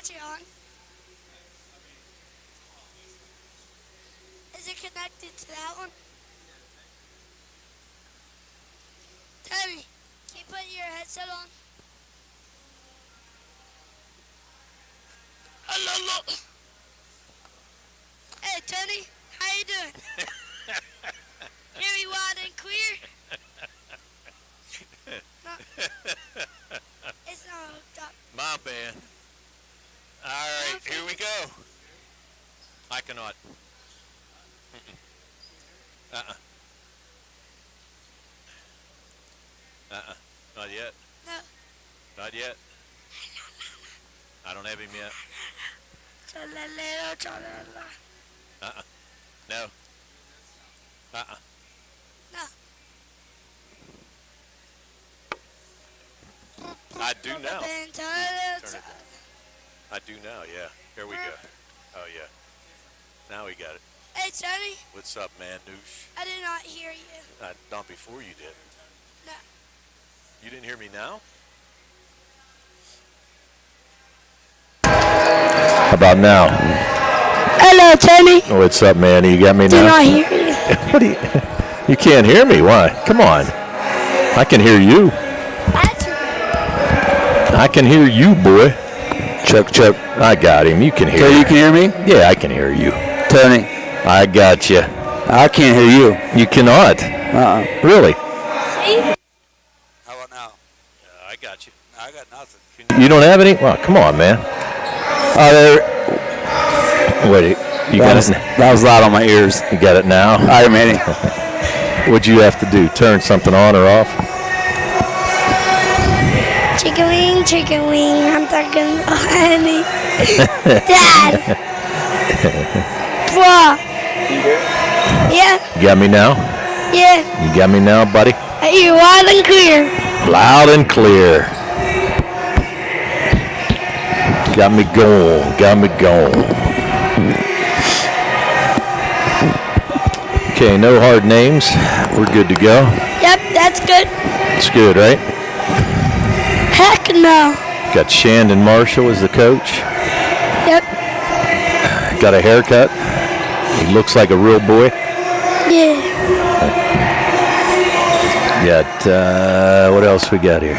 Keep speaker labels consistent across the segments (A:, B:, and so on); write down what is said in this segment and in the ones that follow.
A: got you on. Is it connected to that one? Tony, can you put your headset on? Hello. Hey, Tony, how you doing? Hear me wide and clear? No. It's not hooked up.
B: My man. All right, here we go. I cannot. Not yet.
A: No.
B: Not yet. I don't have him yet. No.
A: No.
B: I do now. I do now, yeah. Here we go. Oh, yeah. Now we got it.
A: Hey, Tony.
B: What's up, man, douche?
A: I did not hear you.
B: Not before you did.
A: No.
B: You didn't hear me now?
C: How about now?
A: Hello, Tony.
C: What's up, man? You got me now?
A: Do not hear you.
C: What do you? You can't hear me? Why? Come on. I can hear you. I can hear you, boy. Chuck. I got him. You can hear me.
D: Okay, you can hear me?
C: Yeah, I can hear you.
D: Tony.
C: I got you.
D: I can't hear you.
C: You cannot. Really?
D: How about now?
B: I got you.
D: I got nothing.
C: You don't have any? Well, come on, man. Wait, you got it?
D: That was loud on my ears.
C: You got it now?
D: All right, Manny.
C: What'd you have to do? Turn something on or off?
A: Chicken wing, I'm talking about honey. Dad. Bro. Yeah.
C: You got me now?
A: Yeah.
C: You got me now, buddy?
A: I hear you loud and clear.
C: Loud and clear. Got me going. Okay, no hard names. We're good to go.
A: Yep, that's good.
C: It's good, right?
A: Heck no.
C: Got Shandon Marshall as the coach.
A: Yep.
C: Got a haircut. He looks like a real boy.
A: Yeah.
C: Got, what else we got here?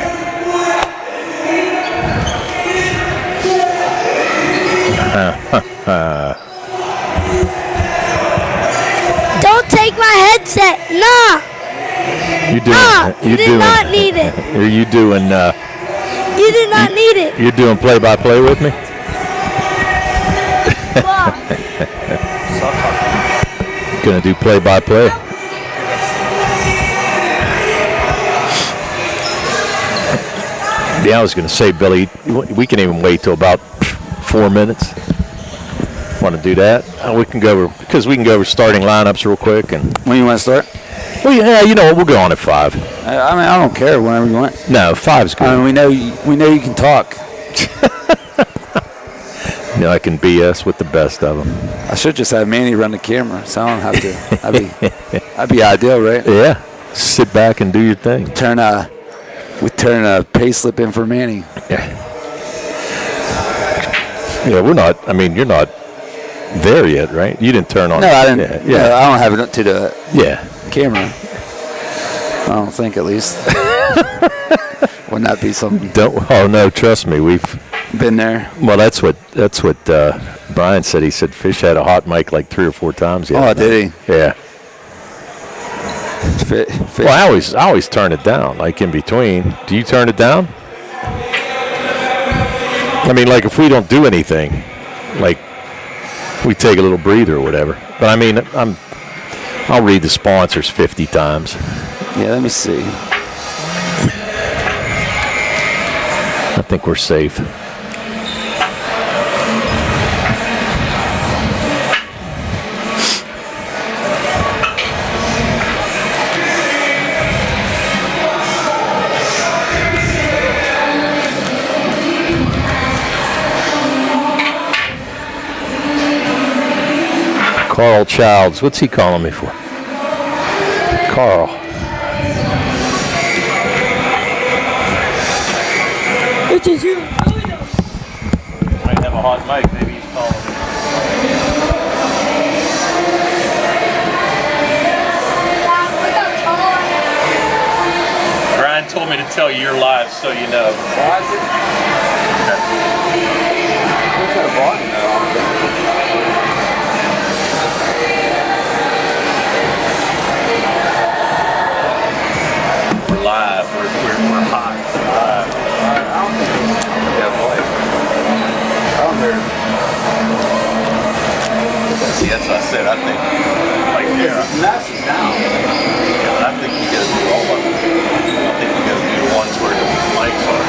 A: Don't take my headset. Nah. You did not need it.
C: Are you doing?
A: You did not need it.
C: You're doing play-by-play with me? Gonna do play-by-play. Yeah, I was gonna say, Billy, we can even wait till about 4 minutes. Want to do that? We can go over because we can go over starting lineups real quick. And
D: When you want to start?
C: well, yeah, you know, we'll go on at 5.
D: I don't care whenever you want.
C: No, 5's good.
D: I mean, we know you can talk.
C: You know, I can BS with the best of them.
D: I should just have Manny run the camera, so I don't have to. That'd be ideal, right?
C: Yeah, sit back and do your thing.
D: Turn a pay slip in for Manny.
C: Yeah, we're not. I mean, you're not there yet, right? You didn't turn on.
D: No, I didn't.
C: Yeah,
D: I don't have it up to the camera. I don't think, at least. Wouldn't that be something?
C: Oh no, trust me, we've
D: been there.
C: Well, that's what Brian said. He said Fish had a hot mic like 3 or 4 times.
D: Oh, did he?
C: Yeah.
D: Fish.
C: Well, I always turn it down, like in between. Do you turn it down? I mean, like if we don't do anything, like we take a little breather or whatever. But I mean, I'll read the sponsors 50 times.
D: Yeah, let me see.
C: I think we're safe. Carl Childs. What's he calling me for? Carl.
A: It is you.
C: Might have a hot mic. Maybe he's calling me. Brian told me to tell you you're live, so you know.
D: Why is it? What's that button
C: We're live. We're hot. Live.
D: I don't think we have light.
C: See, that's what I said. I think, like, yeah.
D: Massive now.
C: Yeah, but I think you gotta do all of them. I think you gotta do the ones where the mics are.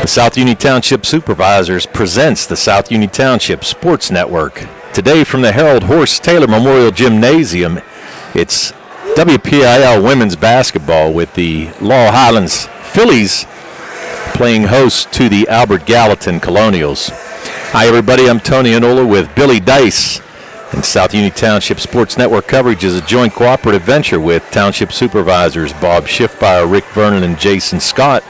C: South Union Township Supervisors presents the South Union Township Sports Network. Today from the Harold Horse Taylor Memorial Gymnasium, it's WPIAL women's basketball with the Laurel Highlands Phillies playing host to the Albert Gallatin Colonials. Hi everybody, I'm Tony Anola with Billy Dice. And South Union Township Sports Network coverage is a joint cooperative venture with Township Supervisors Bob Schiffmeyer, Rick Vernon, and Jason Scott,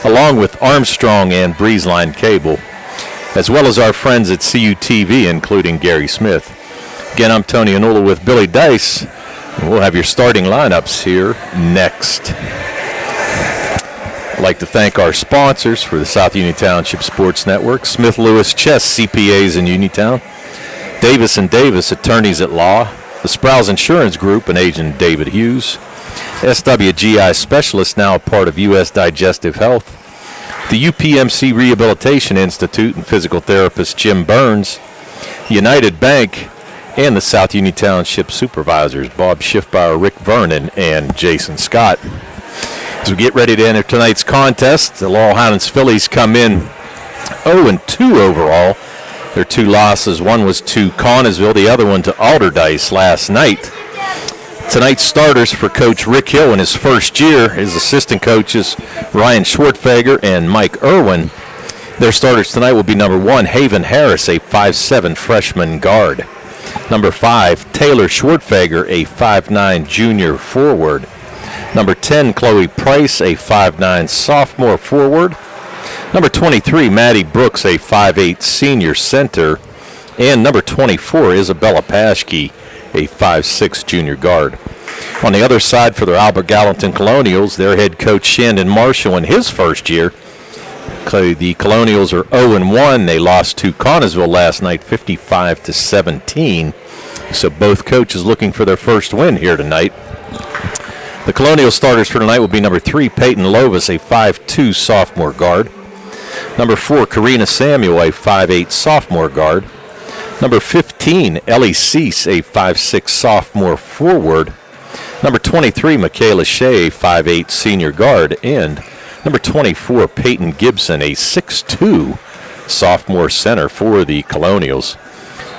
C: along with Armstrong and Breezeline Cable, as well as our friends at CUTV, including Gary Smith. Again, I'm Tony Anola with Billy Dice, and we'll have your starting lineups here next. I'd like to thank our sponsors for the South Union Township Sports Network: Smith Lewis Chess CPAs in Uniontown, Davis & Davis Attorneys at Law, the Sprouse Insurance Group and Agent David Hughes, SWGI Specialist, now a part of U.S. Digestive Health, the UPMC Rehabilitation Institute and physical therapist Jim Burns, United Bank, and the South Union Township Supervisors Bob Schiffmeyer, Rick Vernon, and Jason Scott. As we get ready to enter tonight's contest, the Laurel Highlands Phillies come in 0-2 overall. Their two losses, one was to Connellsville, the other one to Alderdice last night. Tonight's starters for Coach Rick Hill in his first year, his assistant coaches Ryan Schwartfager and Mike Irwin. Their starters tonight will be number 1, Haven Harris, a 5'7" freshman guard. Number 5, Taylor Schwartfager, a 5'9" junior forward. Number 10, Chloe Price, a 5'9" sophomore forward. Number 23, Maddie Brooks, a 5'8" senior center. And number 24, Isabella Paschke, a 5'6" junior guard. On the other side for the Albert Gallatin Colonials, their head coach Shandon Marshall in his first year. The Colonials are 0-1. They lost to Connellsville last night, 55-17. So both coaches looking for their first win here tonight. The Colonial starters for tonight will be number 3, Peyton Lovis, a 5'2" sophomore guard. Number 4, Karina Samuel, a 5'8" sophomore guard. Number 15, Ellie Cease, a 5'6" sophomore forward. Number 23, Michaela Shea, a 5'8" senior guard. And number 24, Peyton Gibson, a 6'2" sophomore center for the Colonials.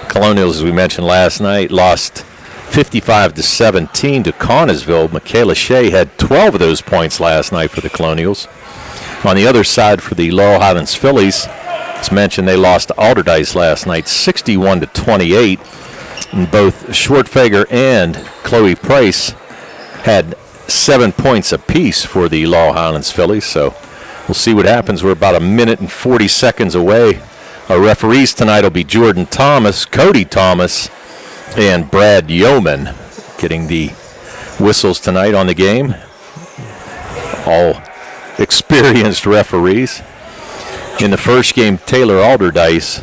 C: Colonials, as we mentioned last night, lost 55-17 to Connellsville. Michaela Shea had 12 of those points last night for the Colonials. On the other side for the Laurel Highlands Phillies, as mentioned, they lost to Alderdice last night, 61-28. And both Schwartfager and Chloe Price had 7 points apiece for the Laurel Highlands Phillies. So we'll see what happens. We're about a minute and 40 seconds away. Our referees tonight will be Jordan Thomas, Cody Thomas, and Brad Yeoman getting the whistles tonight on the game. All experienced referees. In the first game, Taylor Alderdice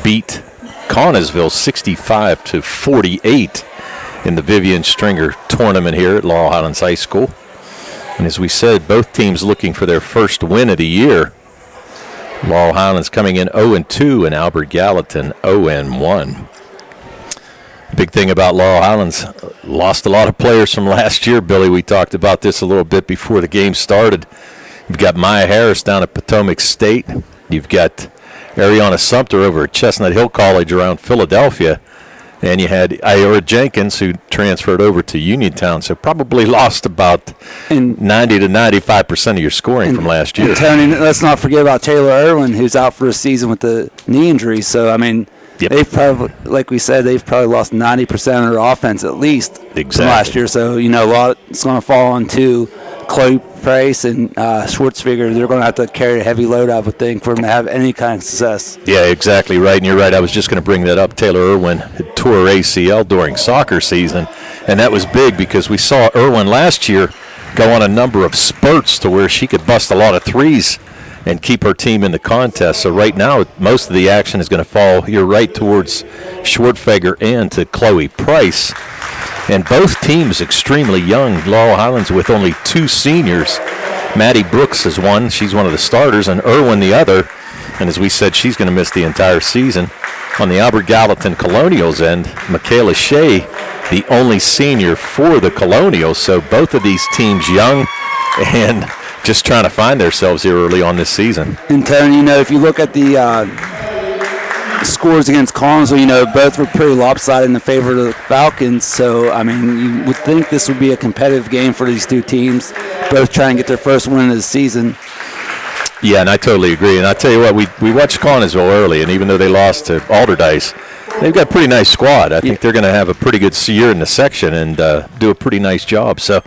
C: beat Connellsville 65-48 in the Vivian Stringer tournament here at Laurel Highlands High School. And as we said, both teams looking for their first win of the year. Laurel Highlands coming in 0-2 and Albert Gallatin 0-1. Big thing about Laurel Highlands, lost a lot of players from last year, Billy. We talked about this a little bit before the game started. You've got Maya Harris down at Potomac State. You've got Ariana Sumter over at Chestnut Hill College around Philadelphia. And you had Iora Jenkins, who transferred over to Uniontown, so probably lost about 90 to 95% of your scoring from last year.
D: And Tony, let's not forget about Taylor Irwin, who's out for a season with the knee injury. So, I mean, they've probably, like we said, they've probably lost 90% of their offense at least from last year. So, you know, a lot it's going to fall on to Chloe Price and Schwartzfigger. They're going to have to carry a heavy load, I would think, for them to have any kind of success.
C: Yeah, exactly right. And you're right. I was just going to bring that up. Taylor Irwin had tore ACL during soccer season, and that was big because we saw Irwin last year go on a number of spurts to where she could bust a lot of threes and keep her team in the contest. So right now, most of the action is going to fall, you're right, towards Schwartzfigger and to Chloe Price. And both teams extremely young. Laurel Highlands with only 2 seniors. Maddie Brooks is one. She's one of the starters, and Irwin the other. And as we said, she's going to miss the entire season. On the Albert Gallatin Colonials end, Michaela Shea, the only senior for the Colonials. So both of these teams young and just trying to find themselves here early on this season.
D: And Tony, you know, if you look at the scores against Collinsville, you know, both were pretty lopsided in the favor of the Falcons. So, I mean, you would think this would be a competitive game for these two teams, both trying to get their first win of the season.
C: Yeah, and I totally agree. And I tell you what, we watched Collinsville early, and even though they lost to Alderdice, they've got a pretty nice squad. I think they're going to have a pretty good year in the section and do a pretty nice job. So,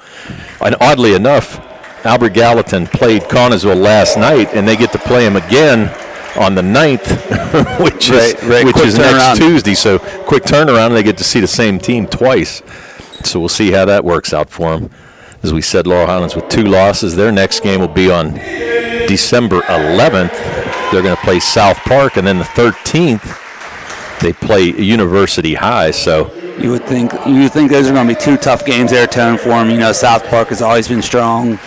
C: and oddly enough, Albert Gallatin played Collinsville last night, and they get to play them again on the 9th, which is next Tuesday. So quick turnaround, and they get to see the same team twice. So we'll see how that works out for them. As we said, Laurel Highlands with 2 losses. Their next game will be on December 11th. They're going to play South Park, and then the 13th they play University High. So
D: you would think those are going to be 2 tough games there, Tone, for them. You know, South Park has always been strong,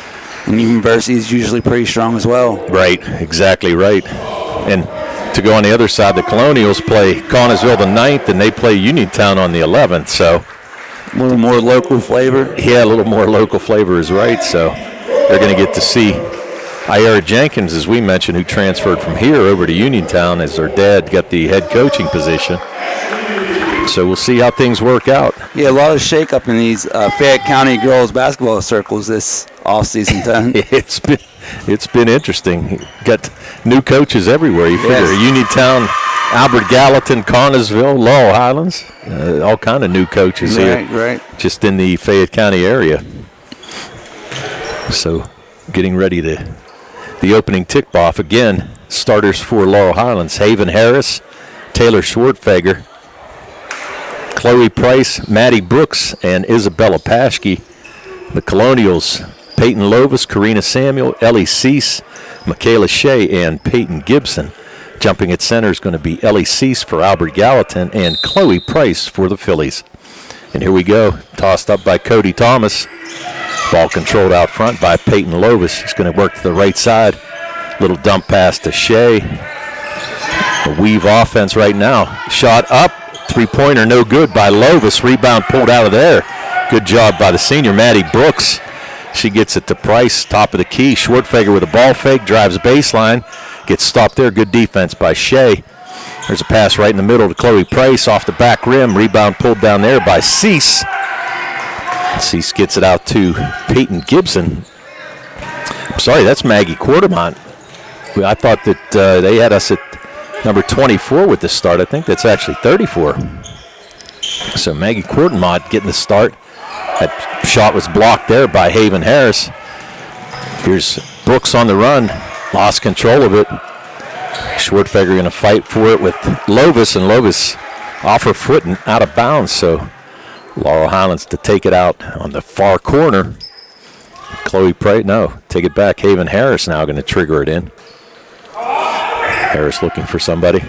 D: and University is usually pretty strong as well.
C: Right, exactly right. And to go on the other side, the Colonials play Collinsville the 9th, and they play Uniontown on the 11th. So
D: a little more local flavor.
C: Yeah, a little more local flavor is right. So they're going to get to see Iora Jenkins, as we mentioned, who transferred from here over to Uniontown as her dad got the head coaching position. So we'll see how things work out.
D: Yeah, a lot of shake-up in these Fayette County girls basketball circles this off-season time.
C: It's been interesting. Got new coaches everywhere. You figure Uniontown, Albert Gallatin, Collinsville, Laurel Highlands, all kind of new coaches here.
D: Right.
C: Just in the Fayette County area. So getting ready to the opening tip-off again. Starters for Laurel Highlands: Haven Harris, Taylor Schwartzfigger, Chloe Price, Maddie Brooks, and Isabella Paschke. The Colonials: Peyton Lovis, Karina Samuel, Ellie Cease, Michaela Shea, and Peyton Gibson. Jumping at center is going to be Ellie Cease for Albert Gallatin and Chloe Price for the Phillies. And here we go, tossed up by Cody Thomas. Ball controlled out front by Peyton Lovis. He's going to work to the right side. Little dump pass to Shea. A weave offense right now. Shot up, three-pointer no good by Lovis. Rebound pulled out of there. Good job by the senior, Maddie Brooks. She gets it to Price, top of the key. Schwartzfigger with a ball fake, drives baseline, gets stopped there. Good defense by Shea. There's a pass right in the middle to Chloe Price off the back rim. Rebound pulled down there by Cease. Cease gets it out to Peyton Gibson. I'm sorry, that's Maggie Quartermont. I thought that they had us at number 24 with the start. I think that's actually 34. So Maggie Quartermont getting the start. That shot was blocked there by Haven Harris. Here's Brooks on the run. Lost control of it. Schwartzfigger going to fight for it with Lovis, and Lovis off her foot and out of bounds. So Laurel Highlands to take it out on the far corner. Chloe Price, no, take it back. Haven Harris now going to trigger it in. Harris looking for somebody.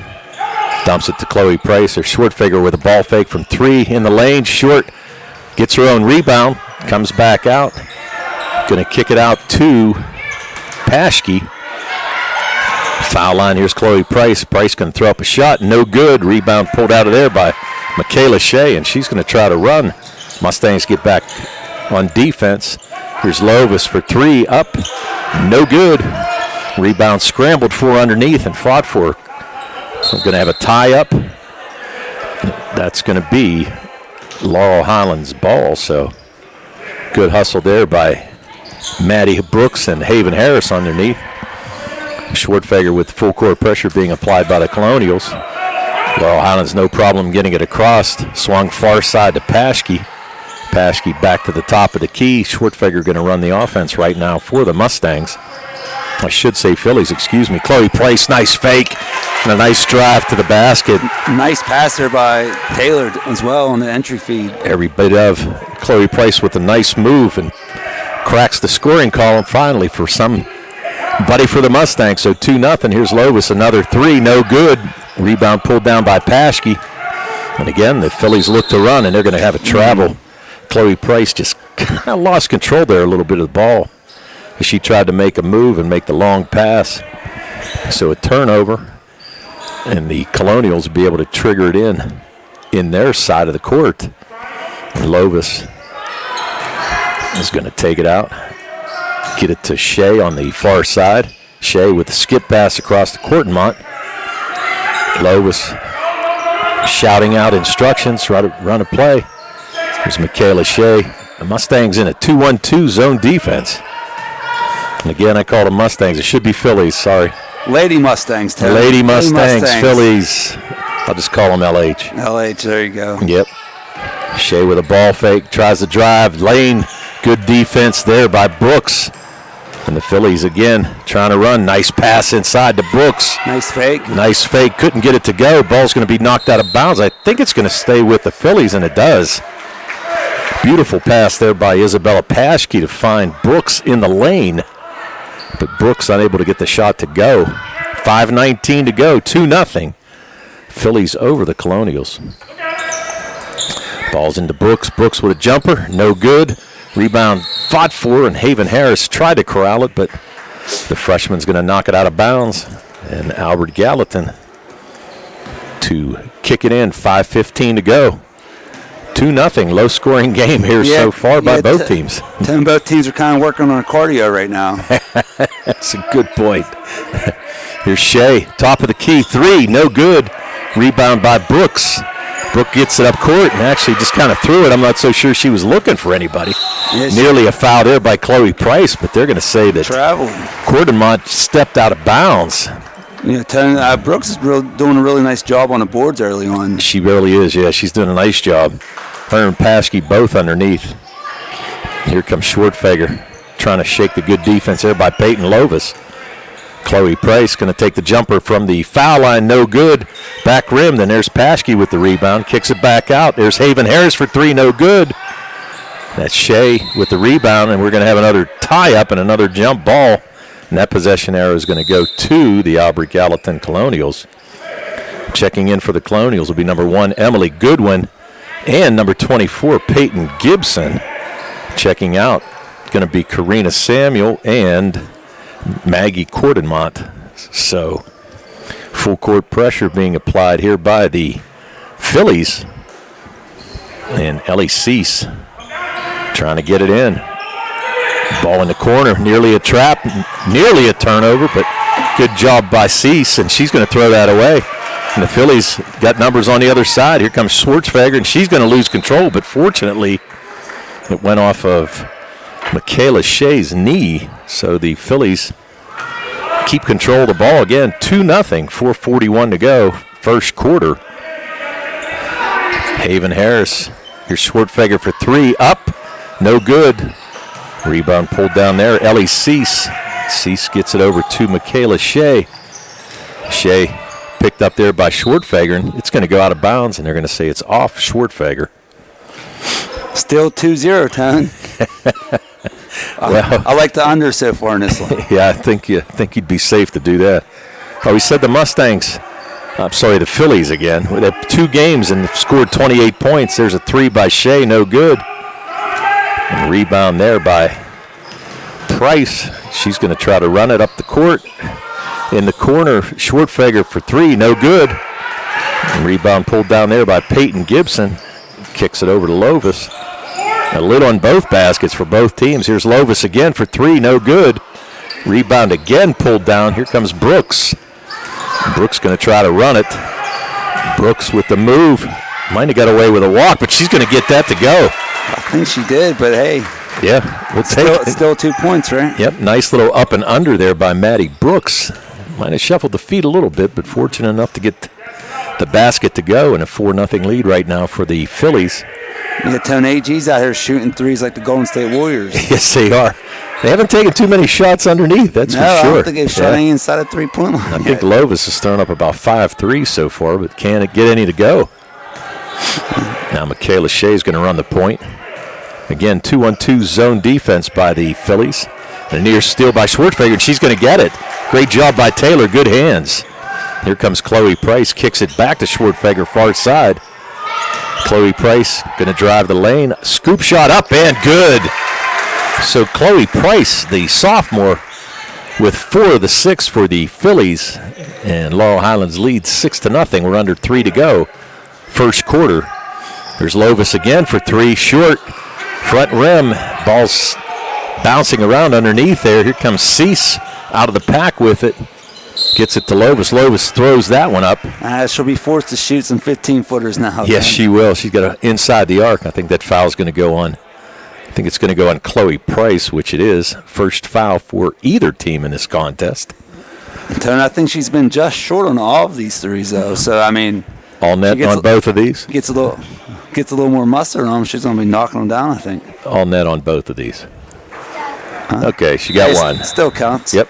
C: Dumps it to Chloe Price, or Schwartzfigger with a ball fake from 3 in the lane. Short gets her own rebound, comes back out. Going to kick it out to Paschke. Foul line, here's Chloe Price. Price going to throw up a shot, no good. Rebound pulled out of there by Michaela Shea, and she's going to try to run. Mustangs get back on defense. Here's Lovis for three, up, no good. Rebound scrambled for underneath and fought for. We're going to have a tie-up. That's going to be Laurel Highlands' ball, so good hustle there by Maddie Brooks and Haven Harris underneath. Schwartfeger with full court pressure being applied by the Colonials. Laurel Highlands no problem getting it across. Swung far side to Paschke. Paschke back to the top of the key. Schwartfeger going to run the offense right now for the Mustangs. I should say Phillies, excuse me. Chloe Price, nice fake and a nice drive to the basket.
D: Nice pass there by Taylor as well on the entry feed.
C: Every bit of Chloe Price with a nice move and cracks the scoring column finally for somebody for the Mustangs. So 2-0. Here's Lovis, another three, no good. Rebound pulled down by Paschke. And again, the Phillies look to run, and they're going to have a travel. Chloe Price just kind of lost control there a little bit of the ball. She tried to make a move and make the long pass. So a turnover, and the Colonials will be able to trigger it in their side of the court. And Lovis is going to take it out, get it to Shea on the far side. Shea with the skip pass across the court, Mont. Lovis shouting out instructions, run a play. Here's Michaela Shea. The Mustangs in a 2-1-2 zone defense. And again, I call them Mustangs. It should be Phillies, sorry.
D: Lady Mustangs, Tim.
C: Lady Mustangs, Phillies. I'll just call them LH.
D: LH, there you go.
C: Yep. Shea with a ball fake, tries to drive. Lane, good defense there by Brooks. And the Phillies again trying to run. Nice pass inside to Brooks.
D: Nice fake.
C: Nice fake. Couldn't get it to go. Ball's going to be knocked out of bounds. I think it's going to stay with the Phillies, and it does. Beautiful pass there by Isabella Paschke to find Brooks in the lane. But Brooks unable to get the shot to go. 5:19 to go, 2-0. Phillies over the Colonials. Ball's into Brooks. Brooks with a jumper, no good. Rebound fought for, and Haven Harris tried to corral it, but the freshman's going to knock it out of bounds. And Albert Gallatin to kick it in, 5:15 to go. 2-0, low-scoring game here so far by both teams.
D: Both teams are kind of working on cardio right now.
C: That's a good point. Here's Shea, top of the key, three, no good. Rebound by Brooks. Brooke gets it up court and actually just kind of threw it. I'm not so sure she was looking for anybody. Yes. Nearly a foul there by Chloe Price, but they're going to say that Cordemont stepped out of bounds.
D: Yeah, Brooks is doing a really nice job on the boards early on.
C: She really is, yeah. She's doing a nice job. Her and Paschke both underneath. Here comes Schwartfeger trying to shake the good defense there by Peyton Lovis. Chloe Price going to take the jumper from the foul line, no good. Back rim, then there's Paschke with the rebound. Kicks it back out. There's Haven Harris for three, no good. That's Shea with the rebound, and we're going to have another tie-up and another jump ball. And that possession arrow is going to go to the Aubrey Gallatin Colonials. Checking in for the Colonials will be number 1, Emily Goodwin, and number 24, Peyton Gibson. Checking out, going to be Karina Samuel and Maggie Cordemont. So, full court pressure being applied here by the Phillies. And Ellie Cease trying to get it in. Ball in the corner, nearly a trap, nearly a turnover, but good job by Cease, and she's going to throw that away. And the Phillies got numbers on the other side. Here comes Schwartzfeger, and she's going to lose control, but fortunately it went off of Michaela Shea's knee, so the Phillies keep control of the ball again. 2-0, 4:41 to go, first quarter. Haven Harris, here's Schwartzfeger for three, up, no good. Rebound pulled down there. Ellie Cease. Cease gets it over to Michaela Shea. Shea picked up there by Schwartfeger, and it's going to go out of bounds, and they're going to say it's off Schwartfeger.
D: Still 2-0, Tone. Well, I like the under so far in this one.
C: Yeah, I think you'd be safe to do that. Oh, we said the Phillies again. They have 2 games and scored 28 points. There's a three by Shea, no good. And rebound there by Price. She's going to try to run it up the court. In the corner, Schwartfeger for three, no good. And rebound pulled down there by Peyton Gibson. Kicks it over to Lovis. A lid on both baskets for both teams. Here's Lovis again for three, no good. Rebound again pulled down. Here comes Brooks. Brooks going to try to run it. Brooks with the move. Might have got away with a walk, but she's going to get that to go.
D: I think she did, but hey.
C: Yeah, we'll take it.
D: Still 2 points, right?
C: Yep, nice little up and under there by Maddie Brooks. Might have shuffled the feet a little bit, but fortunate enough to get the basket to go, and a 4-0 lead right now for the Phillies.
D: Yeah, Tone AG's out here shooting threes like the Golden State Warriors.
C: Yes, they are. They haven't taken too many shots underneath, that's for sure.
D: I don't think they've shot any inside a three-point line.
C: I think Lovis has thrown up about 5 threes so far, but can't get any to go. Now Michaela Shea's going to run the point. Again, 2-on-2 zone defense by the Phillies. And a near steal by Schwartfeger, and she's going to get it. Great job by Taylor, good hands. Here comes Chloe Price, kicks it back to Schwartfeger, far side. Chloe Price going to drive the lane. Scoop shot up and good. So Chloe Price, the sophomore, with 4 of the 6 for the Phillies. And Laurel Highlands leads 6-0. We're under 3 to go. First quarter. There's Lovis again for 3. Short. Front rim. Ball's bouncing around underneath there. Here comes Cease out of the pack with it. Gets it to Lovis. Lovis throws that one up.
D: She'll be forced to shoot some 15-footers now.
C: Yes, she will. She's got a inside the arc. I think that foul's going to go on. I think it's going to go on Chloe Price, which it is. First foul for either team in this contest.
D: Tony, I think she's been just short on all of these threes, though. So, I mean,
C: all net on both of these?
D: Gets a little more mustard on them. She's going to be knocking them down, I think.
C: All net on both of these. Okay, she got one.
D: Still counts.
C: Yep.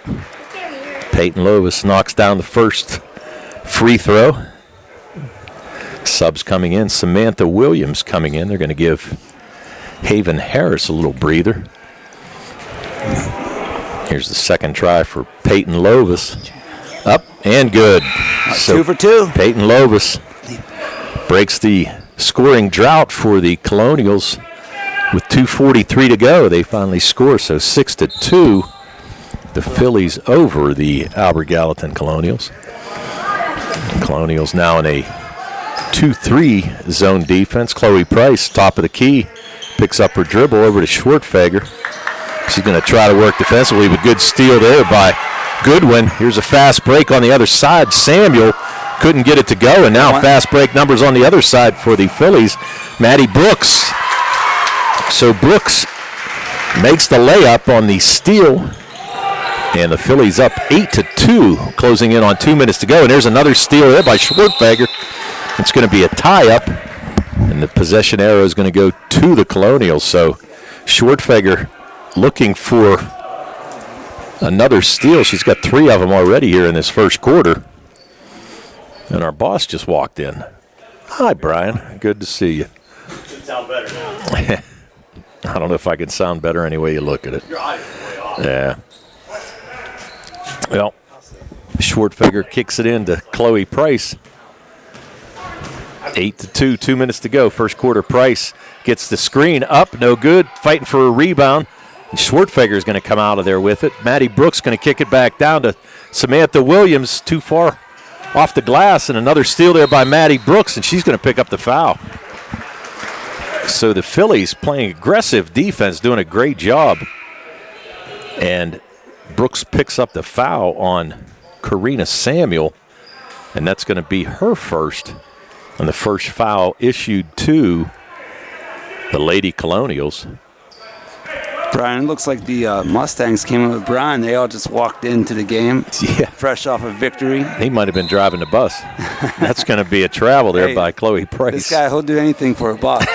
C: Peyton Lovis knocks down the first free throw. Subs coming in. Samantha Williams coming in. They're going to give Haven Harris a little breather. Here's the second try for Peyton Lovis. Up and good.
D: So 2 for 2.
C: Peyton Lovis breaks the scoring drought for the Colonials with 2:43 to go. They finally score, so 6-2. The Phillies over the Albert Gallatin Colonials. Colonials now in a 2-3 zone defense. Chloe Price, top of the key, picks up her dribble over to Schwartfeger. She's going to try to work defensively, but good steal there by Goodwin. Here's a fast break on the other side. Samuel couldn't get it to go, and now fast break numbers on the other side for the Phillies. Maddie Brooks. So Brooks makes the layup on the steal. And the Phillies up 8-2, closing in on 2 minutes to go. And there's another steal there by Schwartfeger. It's going to be a tie-up, and the possession arrow is going to go to the Colonials. So Schwartfeger looking for another steal. She's got 3 of them already here in this first quarter. And our boss just walked in. Hi, Brian. Good to see you.
E: Should sound better now.
C: I don't know if I can sound better any way you look at it.
E: Your audio's way off.
C: Yeah. Well, Schwartfeger kicks it in to Chloe Price. 8-2, 2 minutes to go. First quarter, Price gets the screen up, no good, fighting for a rebound. And Schwartfeger is going to come out of there with it. Maddie Brooks going to kick it back down to Samantha Williams, too far off the glass, and another steal there by Maddie Brooks, and she's going to pick up the foul. So the Phillies playing aggressive defense, doing a great job. And Brooks picks up the foul on Karina Samuel, and that's going to be her first. And the first foul issued to the Lady Colonials.
D: Brian, it looks like the Mustangs came in with Brian. They all just walked into the game, fresh off a victory.
C: He might have been driving the bus. That's going to be a travel there by Chloe Price.
D: This guy, he'll do anything for a buck.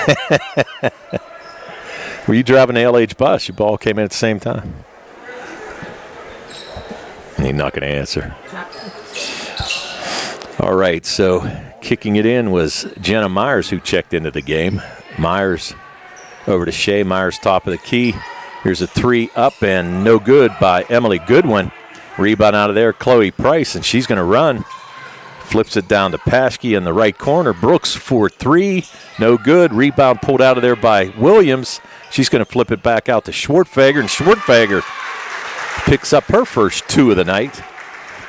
C: Were you driving the LH bus? Your ball came in at the same time. He's not going to answer. All right, so kicking it in was Jenna Myers, who checked into the game. Myers over to Shea. Myers top of the key. Here's a 3 up and no good by Emily Goodwin. Rebound out of there, Chloe Price, and she's going to run. Flips it down to Paschke in the right corner. Brooks for 3, no good. Rebound pulled out of there by Williams. She's going to flip it back out to Schwartfeger, and Schwartfeger picks up her first 2 of the night.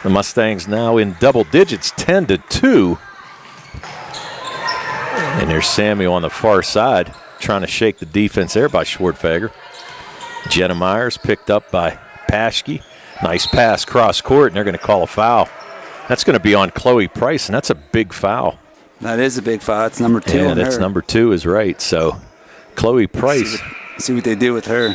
C: The Mustangs now in double digits, 10-2. And there's Samuel on the far side trying to shake the defense there by Schwartfeger. Jenna Myers picked up by Paschke. Nice pass cross court, and they're going to call a foul. That's going to be on Chloe Price, and that's a big foul.
D: That is a big foul. It's number 2
C: Yeah,
D: on
C: that's
D: her.
C: number 2 is right. So Chloe Price.
D: See what they do with her.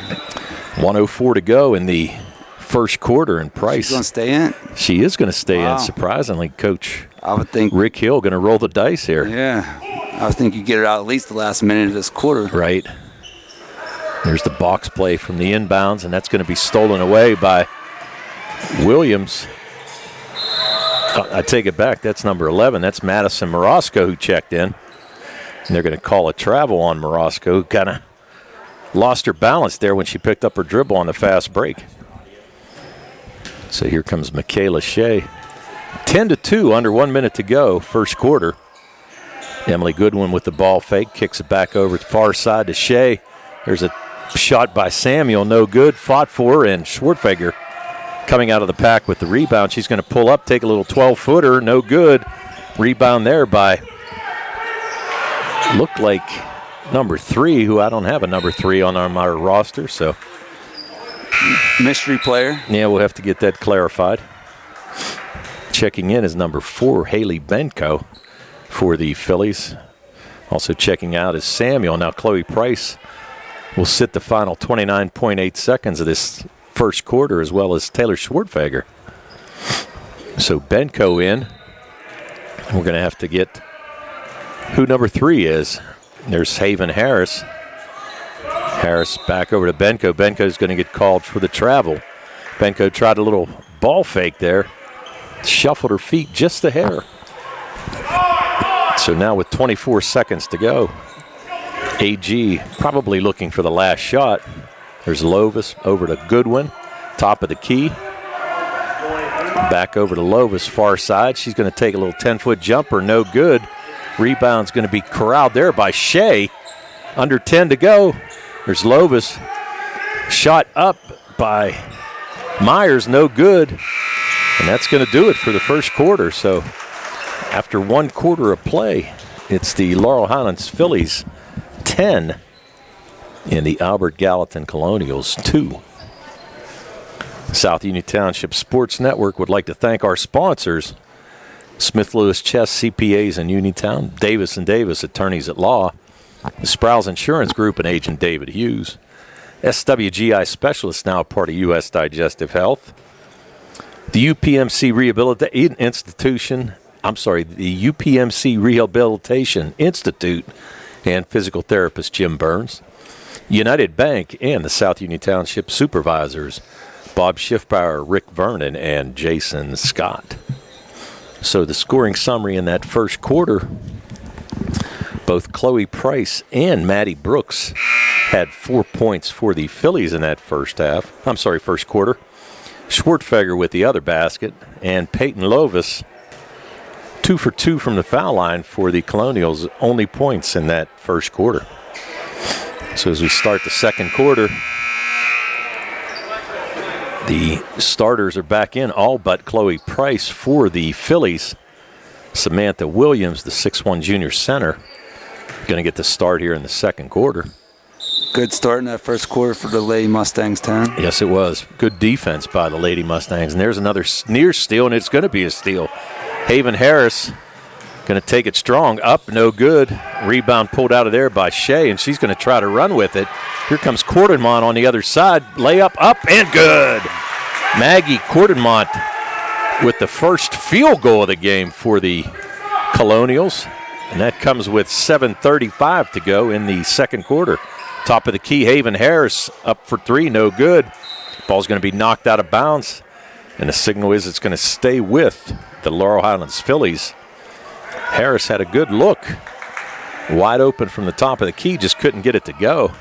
C: 1:04 to go in the first quarter, and Price.
D: She's going to stay in?
C: She is going to stay
D: Wow.
C: in, surprisingly. Coach
D: I would think
C: Rick Hill going to roll the dice here.
D: Yeah. I would think you get her out at least the last minute of this quarter.
C: Right. There's the box play from the inbounds, and that's going to be stolen away by Williams. I take it back. That's number 11. That's Madison Morosco who checked in. And they're going to call a travel on Morosco, who kind of lost her balance there when she picked up her dribble on the fast break. So here comes Michaela Shea. 10-2, under 1 minute to go, first quarter. Emily Goodwin with the ball fake, kicks it back over to the far side to Shea. There's a shot by Samuel, no good. Fought for, and Schwartfeger coming out of the pack with the rebound. She's going to pull up, take a little 12-footer, no good. Rebound there by, looked like number 3, who I don't have a number 3 on our roster, so.
D: Mystery player.
C: Yeah, we'll have to get that clarified. Checking in is number 4, Haley Benko for the Phillies. Also checking out is Samuel. Now Chloe Price will sit the final 29.8 seconds of this first quarter, as well as Taylor Schwartfeger. So Benko in. We're going to have to get who number 3 is. There's Haven Harris. Harris back over to Benko. Benko's going to get called for the travel. Benko tried a little ball fake there. Shuffled her feet just a hair. So now with 24 seconds to go, AG probably looking for the last shot. There's Lovis over to Goodwin, top of the key. Back over to Lovis, far side. She's going to take a little 10-foot jumper, no good. Rebound's going to be corralled there by Shea. Under 10 to go. There's Lovis. Shot up by Myers, no good. And that's going to do it for the first quarter. So after 1 quarter of play, it's the Laurel Highlands Phillies 10 and the Albert Gallatin Colonials 2. South Union Township Sports Network would like to thank our sponsors, Smith Lewis Chess CPAs in Uniontown, Davis & Davis Attorneys at Law, the Sprouse Insurance Group and Agent David Hughes, SWGI Specialists, now part of U.S. Digestive Health, the UPMC Rehabilitation Institute and physical therapist Jim Burns, United Bank, and the South Union Township Supervisors, Bob Schiffbauer, Rick Vernon, and Jason Scott. So the scoring summary in that first quarter, both Chloe Price and Maddie Brooks had 4 points for the Phillies in that first quarter. Schwartfeger with the other basket, and Peyton Lovis 2 for 2 from the foul line for the Colonials, only points in that first quarter. So as we start the second quarter, the starters are back in, all but Chloe Price for the Phillies. Samantha Williams, the 6'1 junior center, going to get the start here in the second quarter.
D: Good start in that first quarter for the Lady Mustangs, Tom.
C: Yes, it was. Good defense by the Lady Mustangs. And there's another near steal, and it's going to be a steal. Haven Harris going to take it strong. Up, no good. Rebound pulled out of there by Shea, and she's going to try to run with it. Here comes Cordenmont on the other side. Layup up and good. Maggie Cordenmont with the first field goal of the game for the Colonials. And that comes with 7:35 to go in the second quarter. Top of the key, Haven Harris up for 3, no good. Ball's going to be knocked out of bounds. And the signal is it's going to stay with the Laurel Highlands Phillies. Harris had a good look. Wide open from the top of the key, just couldn't get it to go.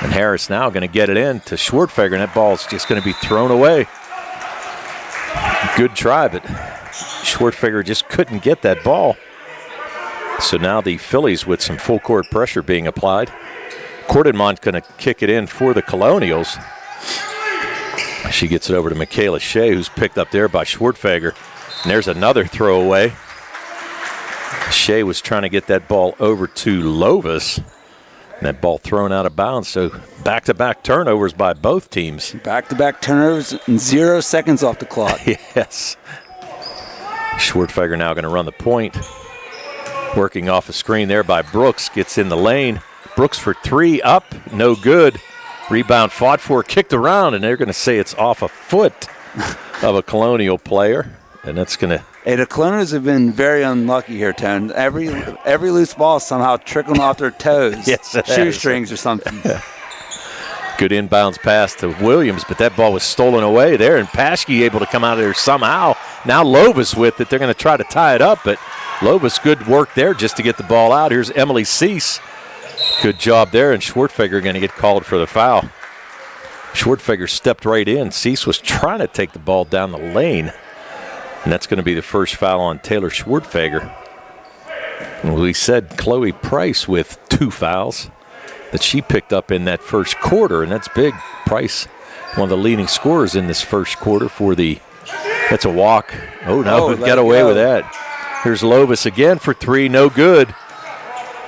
C: And Harris now going to get it in to Schwartfeger, and that ball's just going to be thrown away. Good try, but Schwartfeger just couldn't get that ball. So now the Phillies with some full court pressure being applied. Cordenmont going to kick it in for the Colonials. She gets it over to Michaela Shea, who's picked up there by Schwartfeger. And there's another throwaway. Shea was trying to get that ball over to Lovis. And that ball thrown out of bounds. So back-to-back turnovers by both teams.
D: Back-to-back turnovers and 0 seconds off the clock.
C: Yes. Schwartfeger now going to run the point. Working off a screen there by Brooks. Gets in the lane. Brooks for 3, up, no good. Rebound fought for, kicked around, and they're going to say it's off a foot of a Colonial player. And that's going to...
D: Hey, the Colonials have been very unlucky here, Tone. Every loose ball somehow trickling off their toes.
C: Yes, it
D: shoestrings or something.
C: Good inbounds pass to Williams, but that ball was stolen away there, and Paschke able to come out of there somehow. Now Lovis with it. They're going to try to tie it up, but Lovis, good work there just to get the ball out. Here's Emily Cease. Good job there, and Schwartfeger going to get called for the foul. Schwartfeger stepped right in. Cease was trying to take the ball down the lane, and that's going to be the first foul on Taylor Schwartfeger. And we said Chloe Price with 2 fouls that she picked up in that first quarter, and that's big. Price, one of the leading scorers in this first quarter for the – that's a walk. Oh, no, got away with that. Here's Lovis again for 3, no good.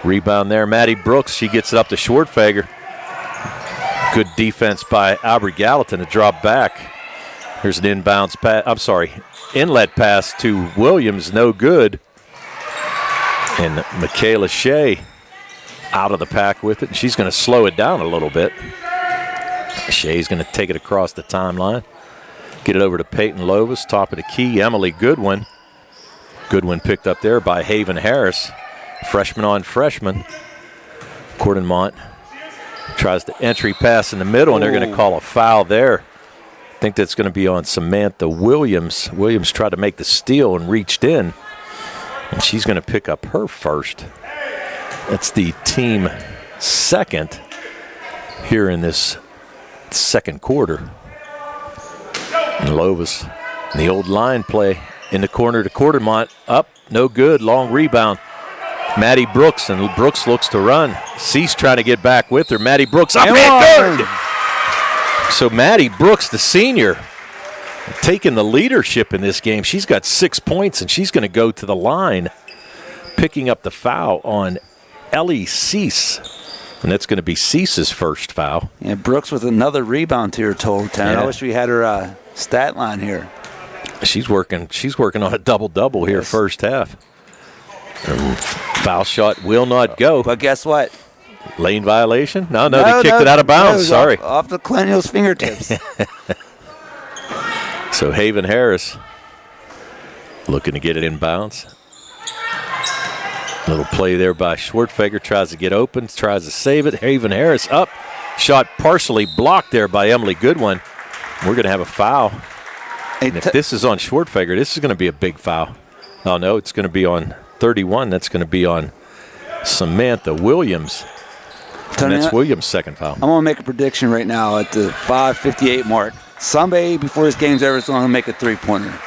C: Rebound there, Maddie Brooks. She gets it up to Schwartfeger. Good defense by Aubrey Gallatin to drop back. Here's an inbounds pass. Inlet pass to Williams, no good. And Michaela Shea out of the pack with it. She's going to slow it down a little bit. Shea's going to take it across the timeline. Get it over to Peyton Lovis, top of the key. Emily Goodwin. Goodwin picked up there by Haven Harris. Freshman on freshman. Cordenmont tries the entry pass in the middle, and they're going to call a foul there. I think that's going to be on Samantha Williams. Williams tried to make the steal and reached in, and she's going to pick up her first. That's the team second here in this second quarter. And Lovis, the old line play in the corner to Cordenmont. Up, no good, long rebound. Maddie Brooks, and Brooks looks to run. Cease trying to get back with her. Maddie Brooks up and good. So Maddie Brooks, the senior, taking the leadership in this game. She's got 6 points, and she's going to go to the line, picking up the foul on Ellie Cease. And that's going to be Cease's first foul.
D: Yeah, Brooks with another rebound to her total 10. Yeah. I wish we had her stat line here.
C: She's working on a double-double here first half. Foul shot will not go.
D: But guess what?
C: Lane violation? No, they kicked it out of bounds. Sorry.
D: Off the Colonials' fingertips.
C: So Haven Harris looking to get it in bounds. Little play there by Schwartfeger. Tries to get open, tries to save it. Haven Harris up. Shot partially blocked there by Emily Goodwin. We're going to have a foul. And if this is on Schwartfeger, this is going to be a big foul. Oh, no, it's going to be on 31. That's going to be on Samantha Williams. And that's Williams' second foul.
D: I'm going to make a prediction right now at the 5:58 mark. Somebody before this game's over is going to make a three-pointer.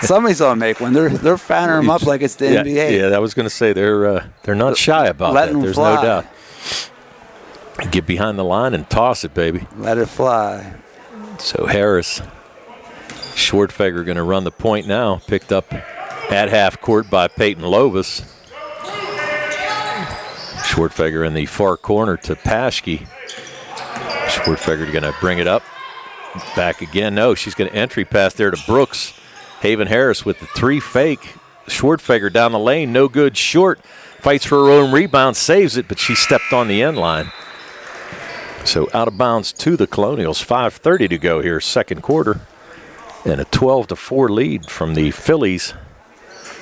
D: Somebody's going to make one. They're firing them up like it's the NBA.
C: Yeah, I was going to say they're not shy about that. There's no doubt. Get behind the line and toss it, baby.
D: Let it fly.
C: So Harris, Schwartfeger going to run the point now. Picked up at half court by Peyton Lovis. Schwartfeger in the far corner to Paschke. Schwartfeger going to bring it up. Back again. No, she's going to entry pass there to Brooks. Haven Harris with the 3 fake. Schwartfeger down the lane. No good. Short. Fights for her own rebound. Saves it, but she stepped on the end line. So out of bounds to the Colonials. 5:30 to go here, second quarter. And a 12-4 lead from the Phillies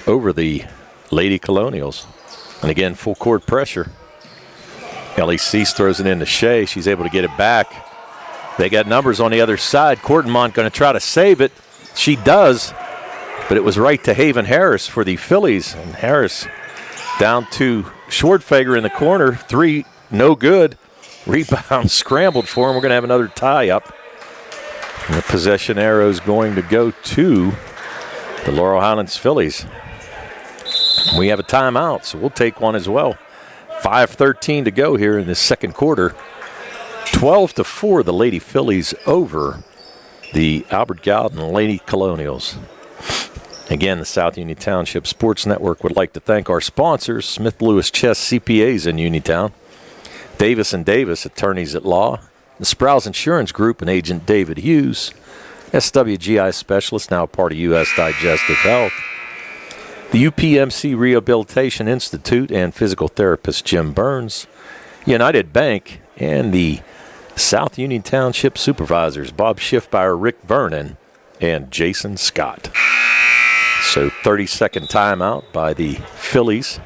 C: over the Lady Colonials. And again, full court pressure. Ellie Cease throws it into Shea. She's able to get it back. They got numbers on the other side. Cordenmont going to try to save it. She does, but it was right to Haven Harris for the Phillies. And Harris down to Schwartfeger in the corner. 3, no good. Rebound scrambled for him. We're going to have another tie-up. And the possession arrow is going to go to the Laurel Highlands Phillies. We have a timeout, so we'll take one as well. 5:13 to go here in the second quarter. 12-4, the Lady Phillies over the Albert Gallatin Lady Colonials. Again, the South Union Township Sports Network would like to thank our sponsors, Smith Lewis Chess CPAs in Uniontown, Davis & Davis Attorneys at Law, the Sprouse Insurance Group and Agent David Hughes, SWGI Specialist, now part of U.S. Digestive Health, the UPMC Rehabilitation Institute and physical therapist Jim Burns, United Bank, and the South Union Township Supervisors Bob Schiffbauer, Rick Vernon, and Jason Scott. So 30-second timeout by the Phillies.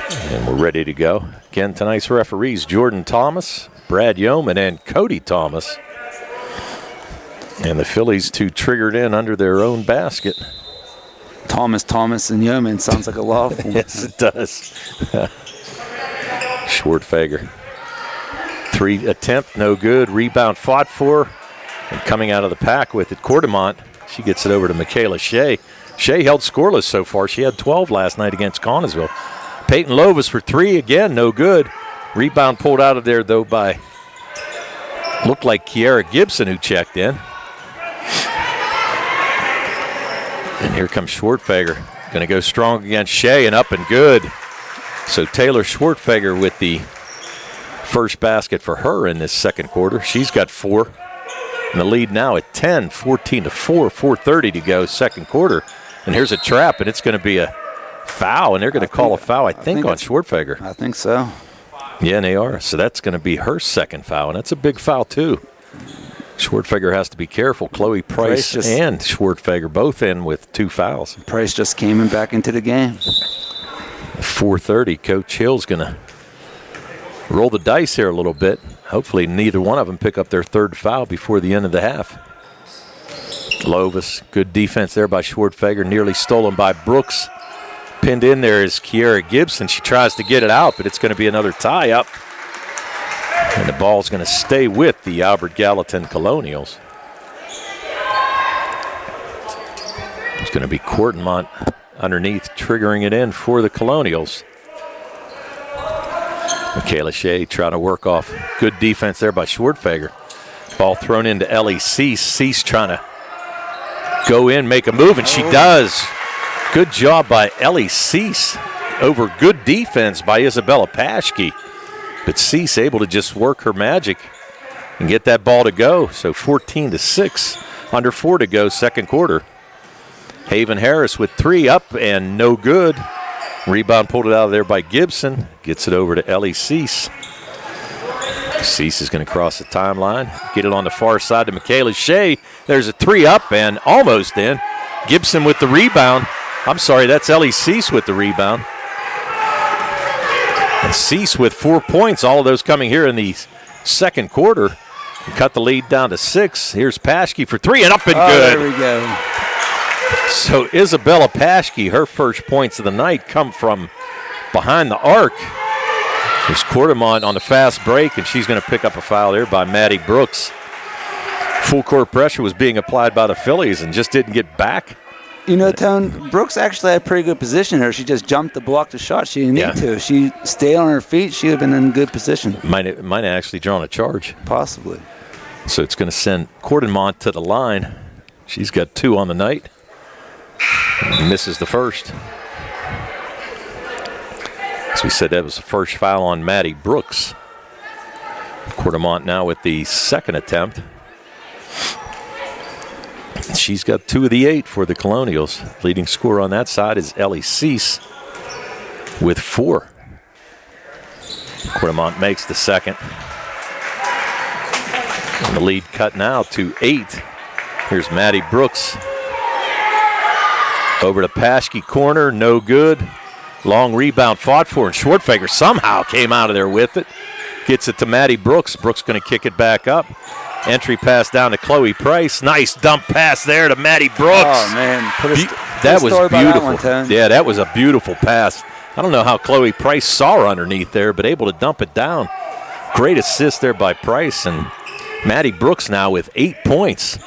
C: And we're ready to go. Again, tonight's referees, Jordan Thomas, Brad Yeoman, and Cody Thomas. And the Phillies, too, triggered in under their own basket.
D: Thomas, and Yeoman sounds like a law firm.
C: Yes, it does. Schwartfeger. 3 attempt, no good. Rebound fought for. And coming out of the pack with it, Cordemont. She gets it over to Michaela Shea. Shea held scoreless so far. She had 12 last night against Connellsville. Peyton Lovis for 3 again, no good. Rebound pulled out of there, though, by looked like Kiara Gibson, who checked in. And here comes Schwartfeger. Going to go strong against Shea and up and good. So Taylor Schwartfeger with the first basket for her in this second quarter. She's got 4. And the lead now at 10, 14-4, 4:30 to go, second quarter. And here's a trap, and it's going to be a foul, and they're going to call a foul, I think on Schwartfeger.
D: I think so.
C: Yeah, and they are. So that's going to be her second foul, and that's a big foul, too. Schwartfeger has to be careful. Chloe Price and Schwartfeger both in with 2 fouls.
D: Price just came back into the game.
C: 4:30, Coach Hill's going to roll the dice here a little bit. Hopefully neither one of them pick up their third foul before the end of the half. Lovis, good defense there by Schwartfeger, nearly stolen by Brooks. Pinned in there is Kiara Gibson. She tries to get it out, but it's going to be another tie-up. And the ball's going to stay with the Albert Gallatin Colonials. It's going to be Courtmont underneath, triggering it in for the Colonials. Michaela Shea trying to work off good defense there by Schwartfeger. Ball thrown into Ellie Cease. Cease trying to go in, make a move, and she does. Good job by Ellie Cease over good defense by Isabella Paschke. But Cease able to just work her magic and get that ball to go. So 14-6, under 4 to go, second quarter. Haven Harris with 3 up and no good. Rebound pulled it out of there by Gibson. Gets it over to Ellie Cease. Cease is going to cross the timeline. Get it on the far side to Michaela Shea. There's a 3 up and almost in. Gibson with the rebound. I'm sorry, that's Ellie Cease with the rebound. And Cease with 4 points, all of those coming here in the second quarter. And cut the lead down to 6. Here's Paschke for 3 and up and good.
D: There we go.
C: So Isabella Paschke, her first points of the night come from behind the arc. There's Courtemont on the fast break, and she's going to pick up a foul there by Maddie Brooks. Full court pressure was being applied by the Phillies and just didn't get back.
D: You know, Tone, Brooks actually had a pretty good position here. She just jumped to block the shot. She didn't need to. If she stayed on her feet, she would have been in good position.
C: Might have actually drawn a charge.
D: Possibly.
C: So it's going to send Courtemont to the line. She's got 2 on the night. Misses the first. As we said, that was the first foul on Maddie Brooks. Courtemont now with the second attempt. She's got 2 of the 8 for the Colonials. Leading scorer on that side is Ellie Cease with 4. Courtemont makes the second. And the lead cut now to 8. Here's Maddie Brooks. Over to Paschke corner, no good. Long rebound fought for, and Schwartfeger somehow came out of there with it. Gets it to Maddie Brooks. Brooks going to kick it back up. Entry pass down to Chloe Price. Nice dump pass there to Maddie Brooks.
D: Oh, man.
C: That was beautiful. That was a beautiful pass. I don't know how Chloe Price saw her underneath there, but able to dump it down. Great assist there by Price, and Maddie Brooks now with 8 points.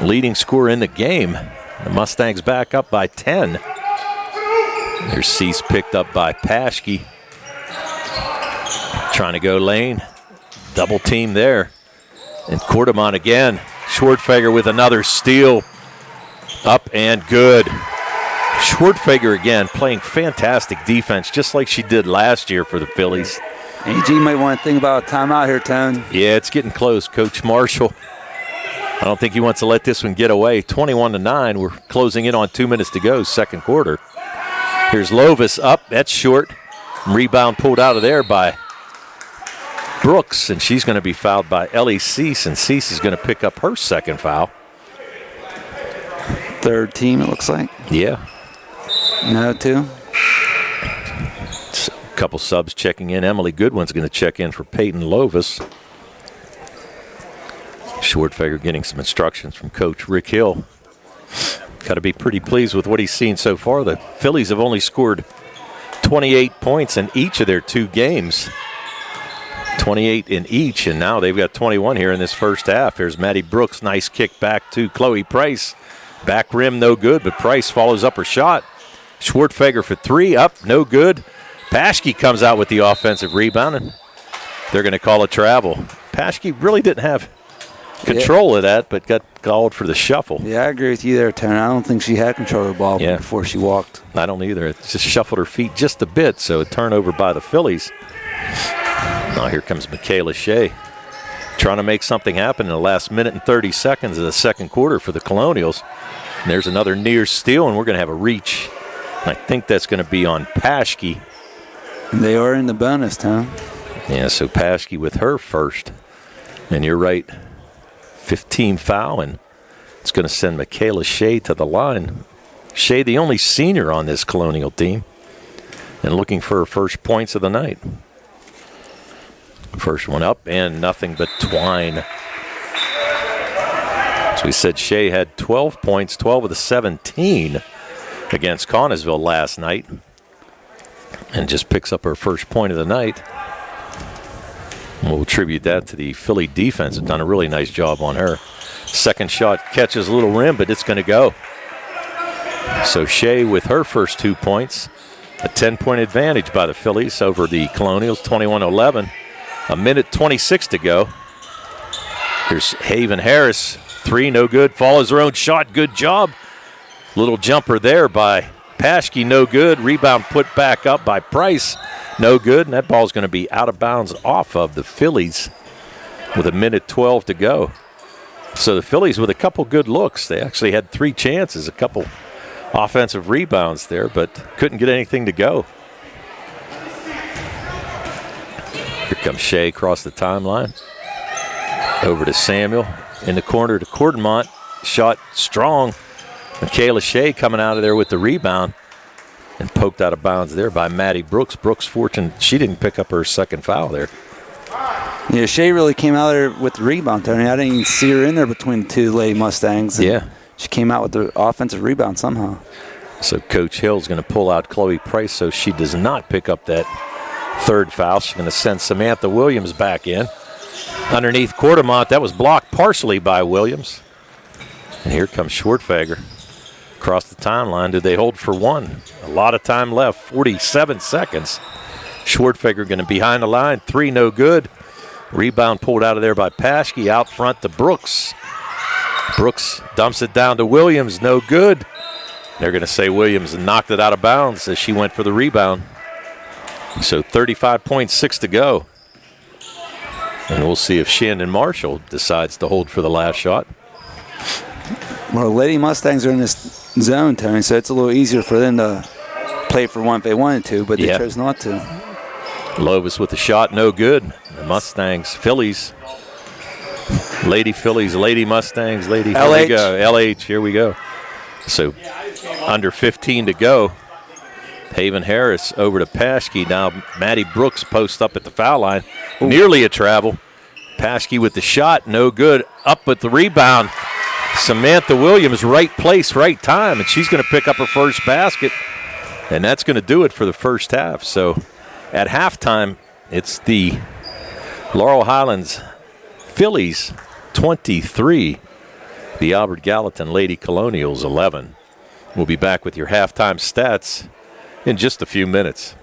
C: Leading scorer in the game. The Mustangs back up by 10. There's Cease picked up by Paschke. Trying to go lane. Double team there. And Quartermont again. Schwartfeger with another steal. Up and good. Schwartfeger again playing fantastic defense, just like she did last year for the Phillies.
D: AG might want to think about a timeout here, Tone.
C: Yeah, it's getting close. Coach Marshall, I don't think he wants to let this one get away. 21-9. We're closing in on 2 minutes to go, second quarter. Here's Lovis up. That's short. Rebound pulled out of there by Brooks, and she's going to be fouled by Ellie Cease, and Cease is going to pick up her second foul.
D: Third team, it looks like.
C: Yeah.
D: No, two.
C: A couple subs checking in. Emily Goodwin's going to check in for Peyton Lovis. Schwartfeger getting some instructions from Coach Rick Hill. Got to be pretty pleased with what he's seen so far. The Phillies have only scored 28 points in each of their 2 games. 28 in each, and now they've got 21 here in this first half. Here's Maddie Brooks. Nice kick back to Chloe Price. Back rim, no good, but Price follows up her shot. Schwartfeger for 3, up, no good. Paschke comes out with the offensive rebound, and they're going to call a travel. Paschke really didn't have control of that, but got called for the shuffle.
D: Yeah, I agree with you there, Turner. I don't think she had control of the ball before she walked.
C: I don't either. It just shuffled her feet just a bit, so a turnover by the Phillies. Now here comes Michaela Shea, trying to make something happen in the last minute and 30 seconds of the second quarter for the Colonials. And there's another near steal, and we're going to have a reach. And I think that's going to be on Paschke.
D: And they are in the bonus, Tom.
C: Yeah, so Paschke with her first. And you're right, 15 foul, and it's going to send Michaela Shea to the line. Shea, the only senior on this Colonial team, and looking for her first points of the night. First one up, and nothing but twine. As we said, Shea had 12 points, 12 of the 17 against Connellsville last night, and just picks up her first point of the night. We'll attribute that to the Philly defense. Have done a really nice job on her. Second shot catches a little rim, but it's going to go. So Shea with her first 2 points. A 10-point advantage by the Phillies over the Colonials, 21-11. A minute 26 to go. Here's Haven Harris. 3, no good. Follows her own shot. Good job. Little jumper there by Paschke, no good. Rebound put back up by Price, no good. And that ball's going to be out of bounds off of the Phillies with a minute 12 to go. So the Phillies with a couple good looks. They actually had 3 chances, a couple offensive rebounds there, but couldn't get anything to go. Here comes Shea across the timeline. Over to Samuel. In the corner to Quartermont. Shot strong. Michaela Shea coming out of there with the rebound. And poked out of bounds there by Maddie Brooks. Brooks fortunate she didn't pick up her second foul there.
D: Yeah, Shea really came out there with the rebound, Tony. I didn't even see her in there between the 2 Lady Mustangs.
C: Yeah.
D: She came out with the offensive rebound somehow.
C: So Coach Hill's going to pull out Chloe Price so she does not pick up that third foul. She's going to send Samantha Williams back in. Underneath Quartermont, that was blocked partially by Williams. And here comes Schwartfeger across the timeline. Did they hold for 1? A lot of time left, 47 seconds. Schwartfeger going to behind the line, 3, no good. Rebound pulled out of there by Paschke, out front to Brooks. Brooks dumps it down to Williams, no good. They're going to say Williams knocked it out of bounds as she went for the rebound. So 35.6 to go. And we'll see if Shandon Marshall decides to hold for the last shot.
D: Well, Lady Mustangs are in this zone, Tony, so it's a little easier for them to play for 1 if they wanted to, but they chose not to.
C: Lovis with the shot, no good. The Mustangs, Phillies. Lady Phillies, Lady Mustangs, Lady.
D: LH.
C: Here we go. LH, here we go. So under 15 to go. Haven Harris over to Paschke. Now Maddie Brooks posts up at the foul line. Ooh. Nearly a travel. Paschke with the shot, no good. Up with the rebound. Samantha Williams, right place, right time, and she's going to pick up her first basket. And that's going to do it for the first half. So at halftime, it's the Laurel Highlands Phillies 23, the Albert Gallatin Lady Colonials 11. We'll be back with your halftime stats in just a few minutes.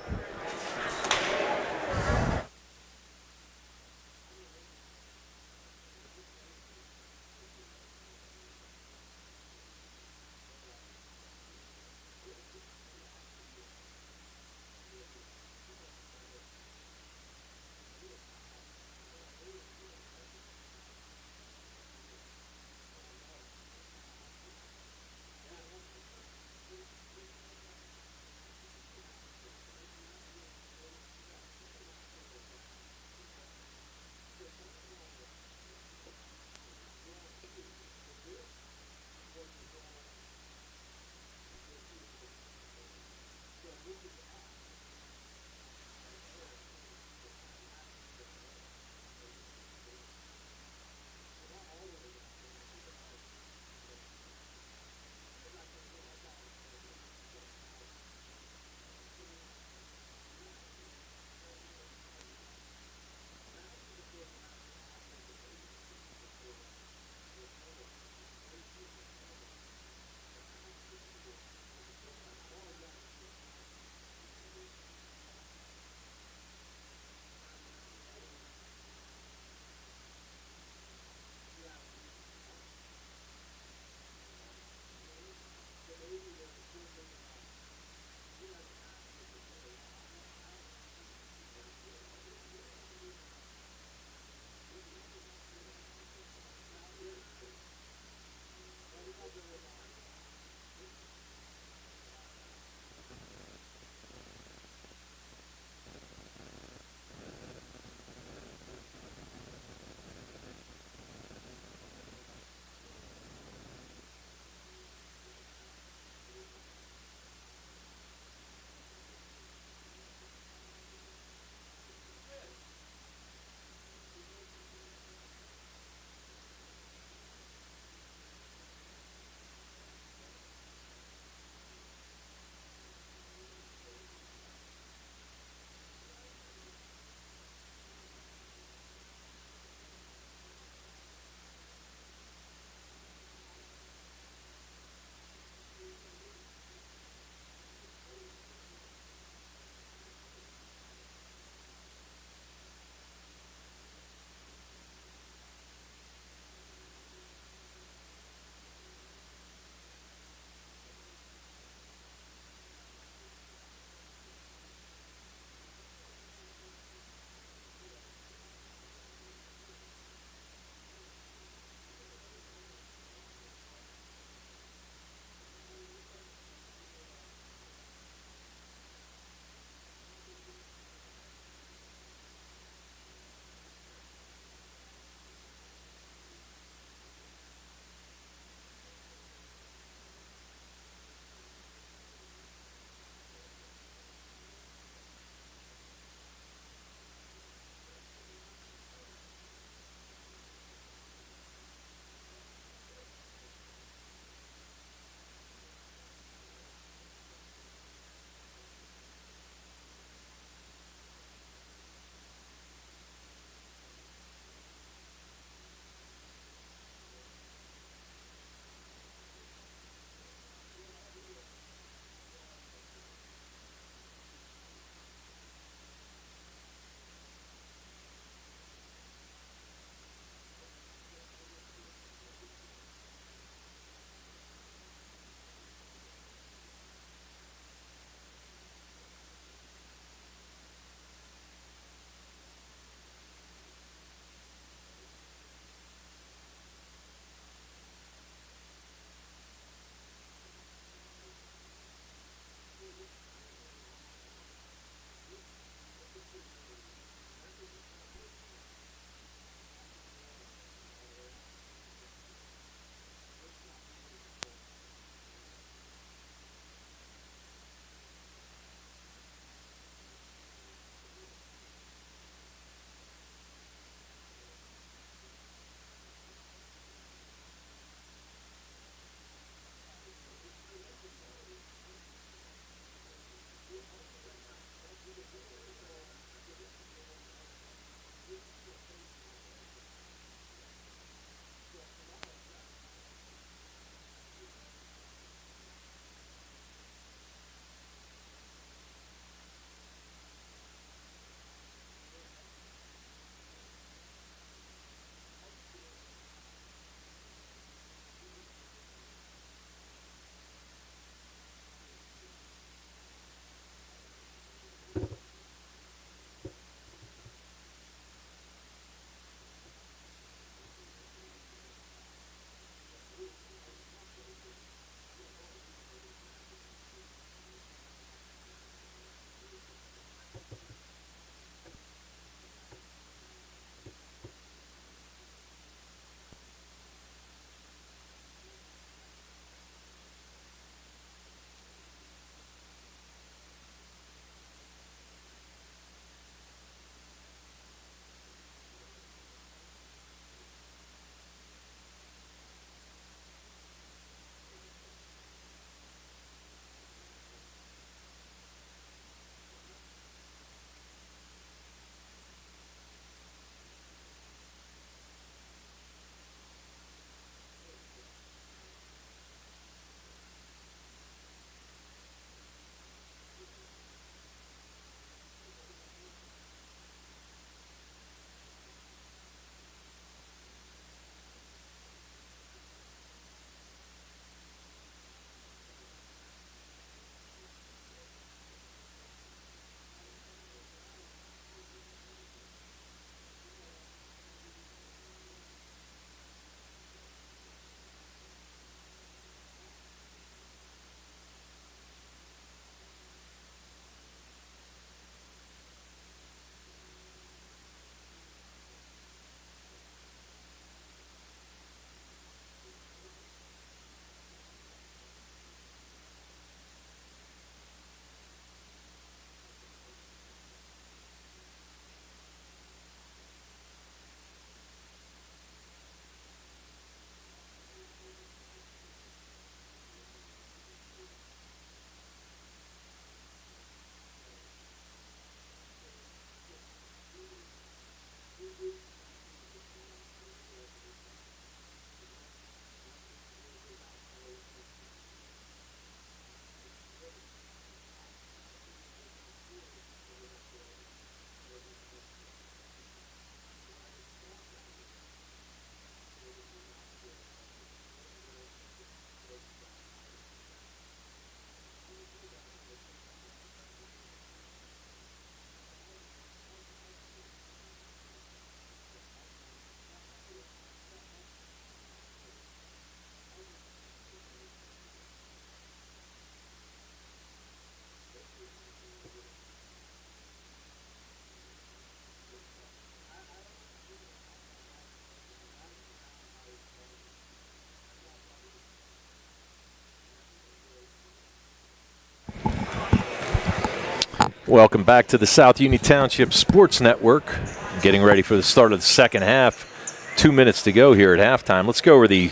C: Welcome back to the South Union Township Sports Network. Getting ready for the start of the second half. 2 minutes to go here at halftime. Let's go over the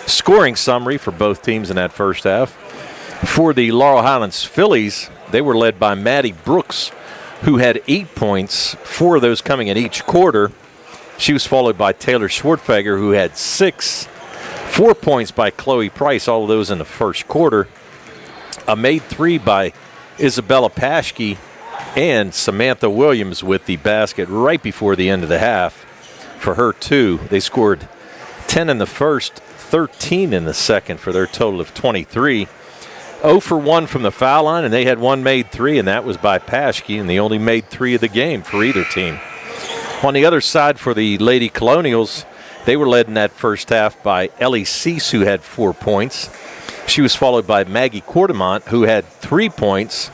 C: scoring summary for both teams in that first half. For the Laurel Highlands Phillies, they were led by Maddie Brooks, who had 8 points, 4 of those coming in each quarter. She was followed by Taylor Schwartfeger, who had 6. 4 points by Chloe Price, all of those in the first quarter. A made 3 by Isabella Paschke, and Samantha Williams with the basket right before the end of the half for her 2. They scored 10 in the first, 13 in the second for their total of 23. 0 for 1 from the foul line, and they had 1 made 3, and that was by Paschke, and they only made 3 of the game for either team. On the other side for the Lady Colonials, they were led in that first half by Ellie Cease, who had 4 points. She was followed by Maggie Quartermont, who had 3 points.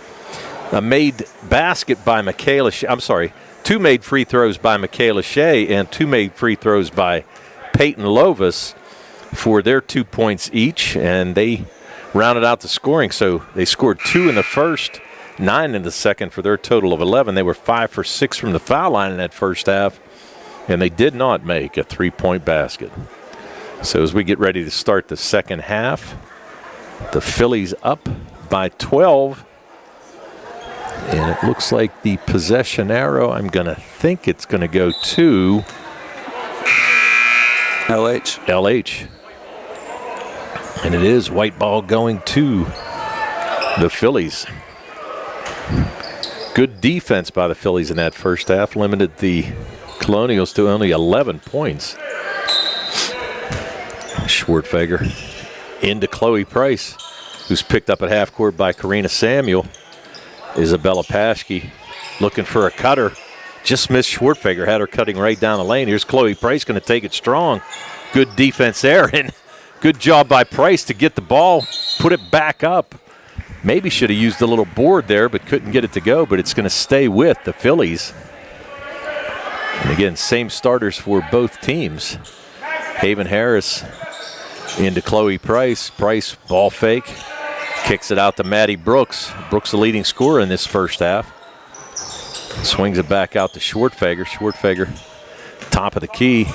C: A made basket by Michaela, 2 made free throws by Michaela Shea and 2 made free throws by Peyton Lovis for their 2 points each, and they rounded out the scoring. So they scored 2 in the first, 9 in the second for their total of 11. They were 5 for 6 from the foul line in that first half, and they did not make a 3-point basket. So as we get ready to start the second half, the Phillies up by 12. And it looks like the possession arrow, I'm going to think it's going to go to LH. And it is white ball going to the Phillies. Good defense by the Phillies in that first half. Limited the Colonials to only 11 points. Schwartfeger into Chloe Price, who's picked up at half court by Karina Samuel. Isabella Paschke looking for a cutter. Just missed Schwartfeger, had her cutting right down the lane. Here's Chloe Price going to take it strong. Good defense there, and good job by Price to get the ball, put it back up. Maybe should have used a little board there, but couldn't get it to go, but it's going to stay with the Phillies. And again, same starters for both teams. Haven Harris into Chloe Price. Price, ball fake. Kicks it out to Maddie Brooks. Brooks the leading scorer in this first half. Swings it back out to Schwartfeger. Schwartfeger, top of the key.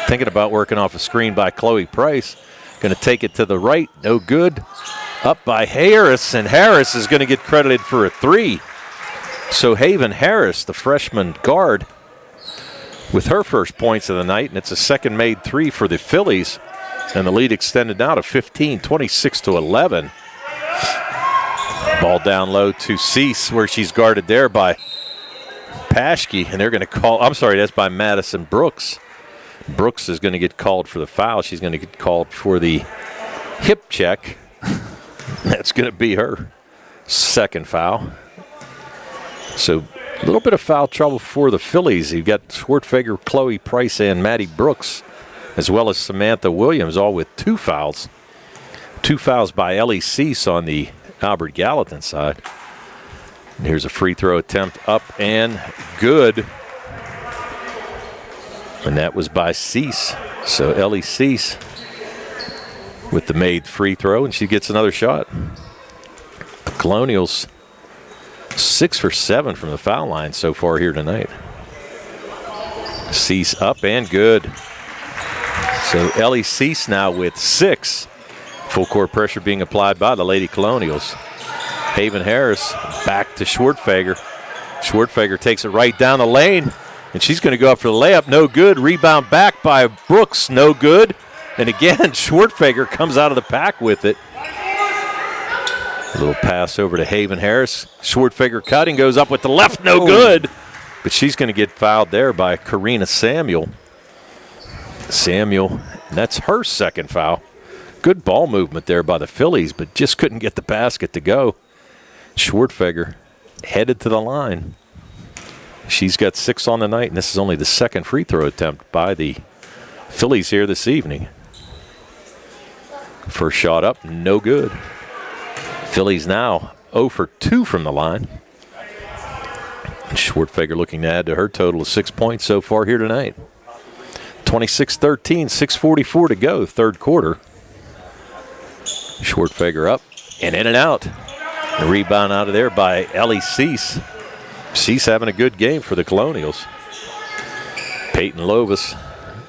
C: Thinking about working off a screen by Chloe Price. Going to take it to the right. No good. Up by Harris, and Harris is going to get credited for a 3. So Haven Harris, the freshman guard, with her first points of the night, and it's a second made 3 for the Phillies. And the lead extended now to 15, 26-11. Ball down low to Cease, where she's guarded there by Paschke, and they're going to call, that's by Madison Brooks. Brooks is going to get called for the foul. She's going to get called for the hip check. That's going to be her second foul. So a little bit of foul trouble for the Phillies. You've got Schwartfeger, Chloe Price, and Maddie Brooks, as well as Samantha Williams, all with 2 fouls. 2 fouls by Ellie Cease on the Albert Gallatin side. And here's a free throw attempt up and good. And that was by Cease. So Ellie Cease with the made free throw, and she gets another shot. The Colonials 6 for 7 from the foul line so far here tonight. Cease up and good. So Ellie Cease now with 6. Full court pressure being applied by the Lady Colonials. Haven Harris back to Schwartfeger. Schwartfeger takes it right down the lane, and she's going to go up for the layup. No good. Rebound back by Brooks. No good. And again, Schwartfeger comes out of the pack with it. A little pass over to Haven Harris. Schwartfeger cutting, goes up with the left. No good. But she's going to get fouled there by Karina Samuel. Samuel, and that's her second foul. Good ball movement there by the Phillies, but just couldn't get the basket to go. Schwartfeger headed to the line. She's got 6 on the night, and this is only the second free throw attempt by the Phillies here this evening. First shot up, no good. Phillies now 0 for 2 from the line. And Schwartfeger looking to add to her total of 6 points so far here tonight. 26-13, 6:44 to go, third quarter. Schwartfeger up and in and out. The rebound out of there by Ellie Cease. Cease having a good game for the Colonials. Peyton Lovis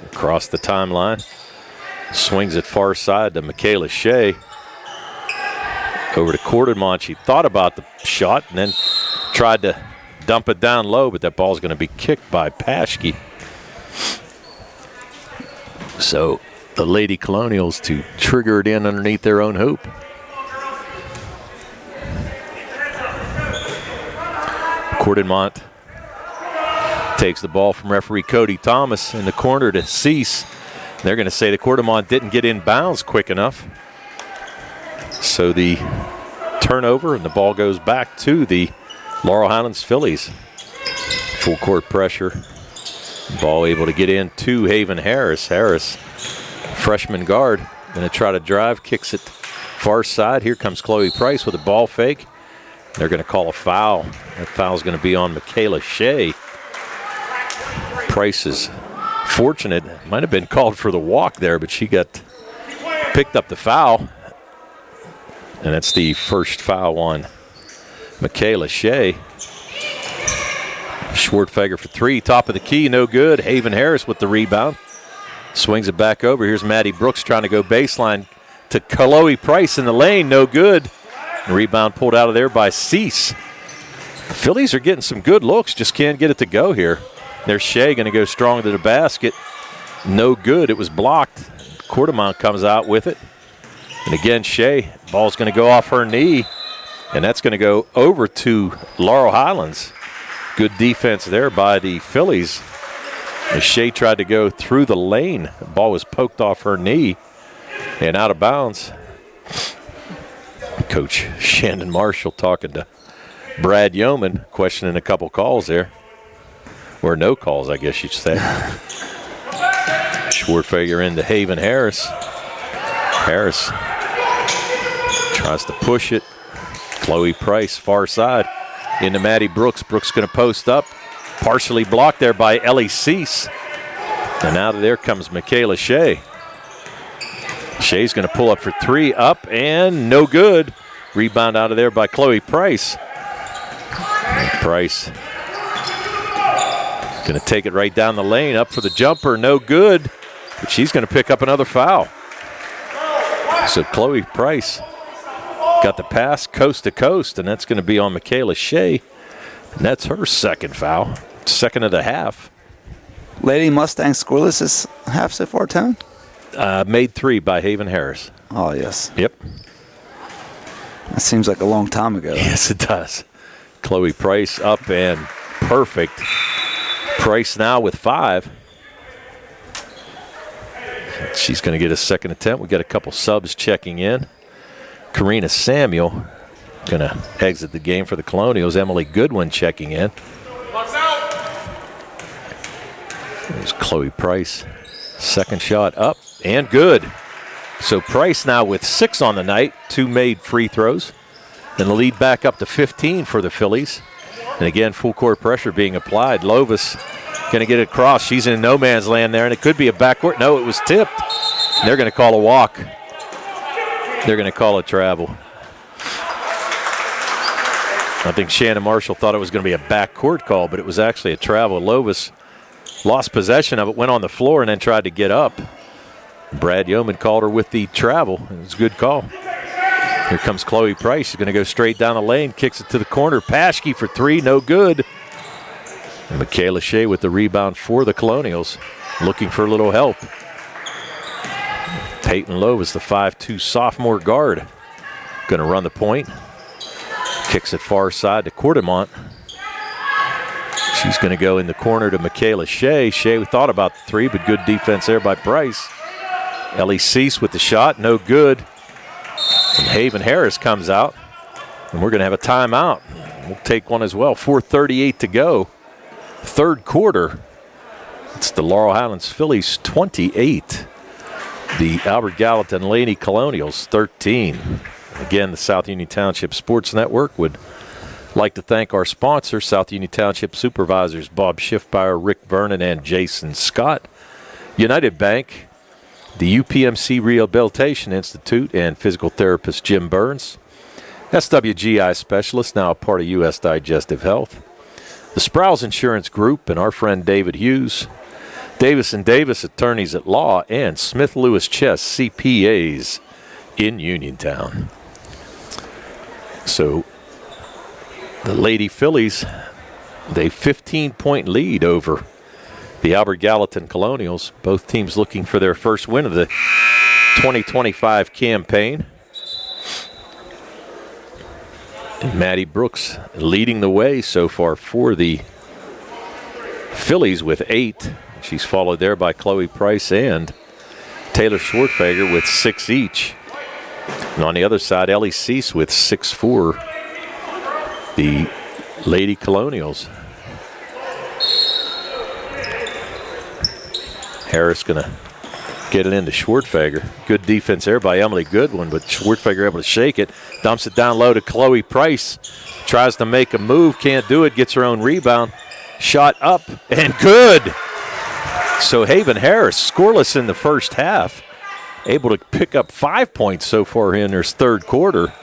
C: across the timeline. Swings it far side to Michaela Shea. Over to Quartermont. She thought about the shot and then tried to dump it down low, but that ball's going to be kicked by Paschke. So the Lady Colonials to trigger it in underneath their own hoop. Quartermont takes the ball from referee Cody Thomas in the corner to Cease. They're going to say the Quartermont didn't get in bounds quick enough. So the turnover and the ball goes back to the Laurel Highlands Phillies. Full court pressure. Ball able to get in to Haven Harris. Harris, freshman guard, going to try to drive, kicks it far side. Here comes Chloe Price with a ball fake. They're going to call a foul. That foul's going to be on Michaela Shea. Price is fortunate. Might have been called for the walk there, but she picked up the foul. And that's the first foul on Michaela Shea. Schwartfeger for three, top of the key, no good. Haven Harris with the rebound. Swings it back over. Here's Maddie Brooks trying to go baseline to Chloe Price in the lane, no good. Rebound pulled out of there by Cease. The Phillies are getting some good looks, just can't get it to go here. There's Shea going to go strong to the basket. No good, it was blocked. Quartermont comes out with it. And again, Shea, ball's going to go off her knee. And that's going to go over to Laurel Highlands. Good defense there by the Phillies. As Shea tried to go through the lane, the ball was poked off her knee and out of bounds. Coach Shandon Marshall talking to Brad Yeoman, questioning a couple calls there. Or no calls, I guess you'd say. Schwartfeger into Haven Harris. Harris tries to push it. Chloe Price, far side, into Maddie Brooks. Brooks going to post up. Partially blocked there by Ellie Cease. And out of there comes Michaela Shea. Shea's going to pull up for three, up and no good. Rebound out of there by Chloe Price. Price going to take it right down the lane, up for the jumper, no good. But she's going to pick up another foul. So Chloe Price got the pass coast to coast, and that's going to be on Michaela Shea. And that's her second foul, second of the half.
D: Lady Mustangs scoreless this half so far, Tone?
C: Made three by Haven Harris.
D: Oh, yes.
C: Yep.
D: That seems like a long time ago.
C: Yes, it does. Chloe Price up and perfect. Price now with 5. She's going to get a second attempt. We got a couple subs checking in. Karina Samuel going to exit the game for the Colonials. Emily Goodwin checking in. There's Chloe Price. Second shot up and good. So Price now with 6 on the night, 2 made free throws. And the lead back up to 15 for the Phillies. And again, full court pressure being applied. Lovis going to get it across. She's in no man's land there, and it could be a backcourt. No, it was tipped. And they're going to call a walk. They're going to call a travel. I think Shannon Marshall thought it was going to be a backcourt call, but it was actually a travel. Lovis lost possession of it, went on the floor, and then tried to get up. Brad Yeoman called her with the travel. It was a good call. Here comes Chloe Price. She's going to go straight down the lane, kicks it to the corner. Paschke for 3, no good. And Michaela Shea with the rebound for the Colonials, looking for a little help. Peyton Lowe is the 5'2" sophomore guard. Going to run the point. Kicks it far side to Quartermont. She's going to go in the corner to Michaela Shea. Shea thought about the 3, but good defense there by Price. Ellie Cease with the shot, no good. And Haven Harris comes out, and we're going to have a timeout. We'll take one as well. 4:38 to go. Third quarter. It's the Laurel Highlands Phillies 28. The Albert Gallatin Lady Colonials 13. Again, the South Union Township Sports Network would like to thank our sponsors, South Union Township Supervisors Bob Schiffbauer, Rick Vernon, and Jason Scott. United Bank, the UPMC Rehabilitation Institute, and physical therapist Jim Burns. SWGI Specialist, now a part of U.S. Digestive Health. the Sprouse Insurance Group and our friend David Hughes, Davis and Davis, attorneys at law, and Smith Lewis Chess, CPAs in Uniontown. So the Lady Phillies, they 15-point lead over the Albert Gallatin Colonials. Both teams looking for their first win of the 2025 campaign. And Maddie Brooks leading the way so far for the Phillies with 8. She's followed there by Chloe Price and Taylor Schwartfager with 6 each. And on the other side, Ellie Cease with 6 for the Lady Colonials. Harris going to get it into Schwartfager. Good defense there by Emily Goodwin, but Schwartfager able to shake it. Dumps it down low to Chloe Price. Tries to make a move, can't do it, gets her own rebound. Shot up and good. So Haven Harris scoreless in the first half. Able to pick up 5 points so far in her third quarter.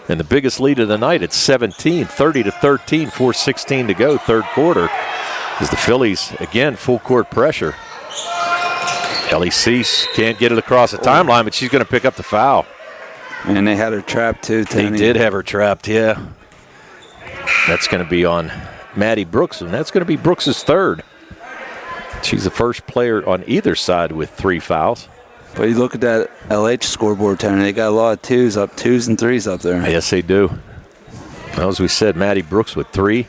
C: And the biggest lead of the night at 17, 30-13, 4:16 to go, third quarter. As the Phillies, again, full court pressure. Ellie Cease can't get it across the timeline, but she's going to pick up the foul.
D: And they had her trapped too, Tony.
C: They did have her trapped, yeah. That's going to be on Maddie Brooks, and that's going to be Brooks' third. She's the first player on either side with 3 fouls.
D: But you look at that LH scoreboard, Tony, they got a lot of 2s and 3s up there.
C: Yes, they do. Well, as we said, Maddie Brooks with 3.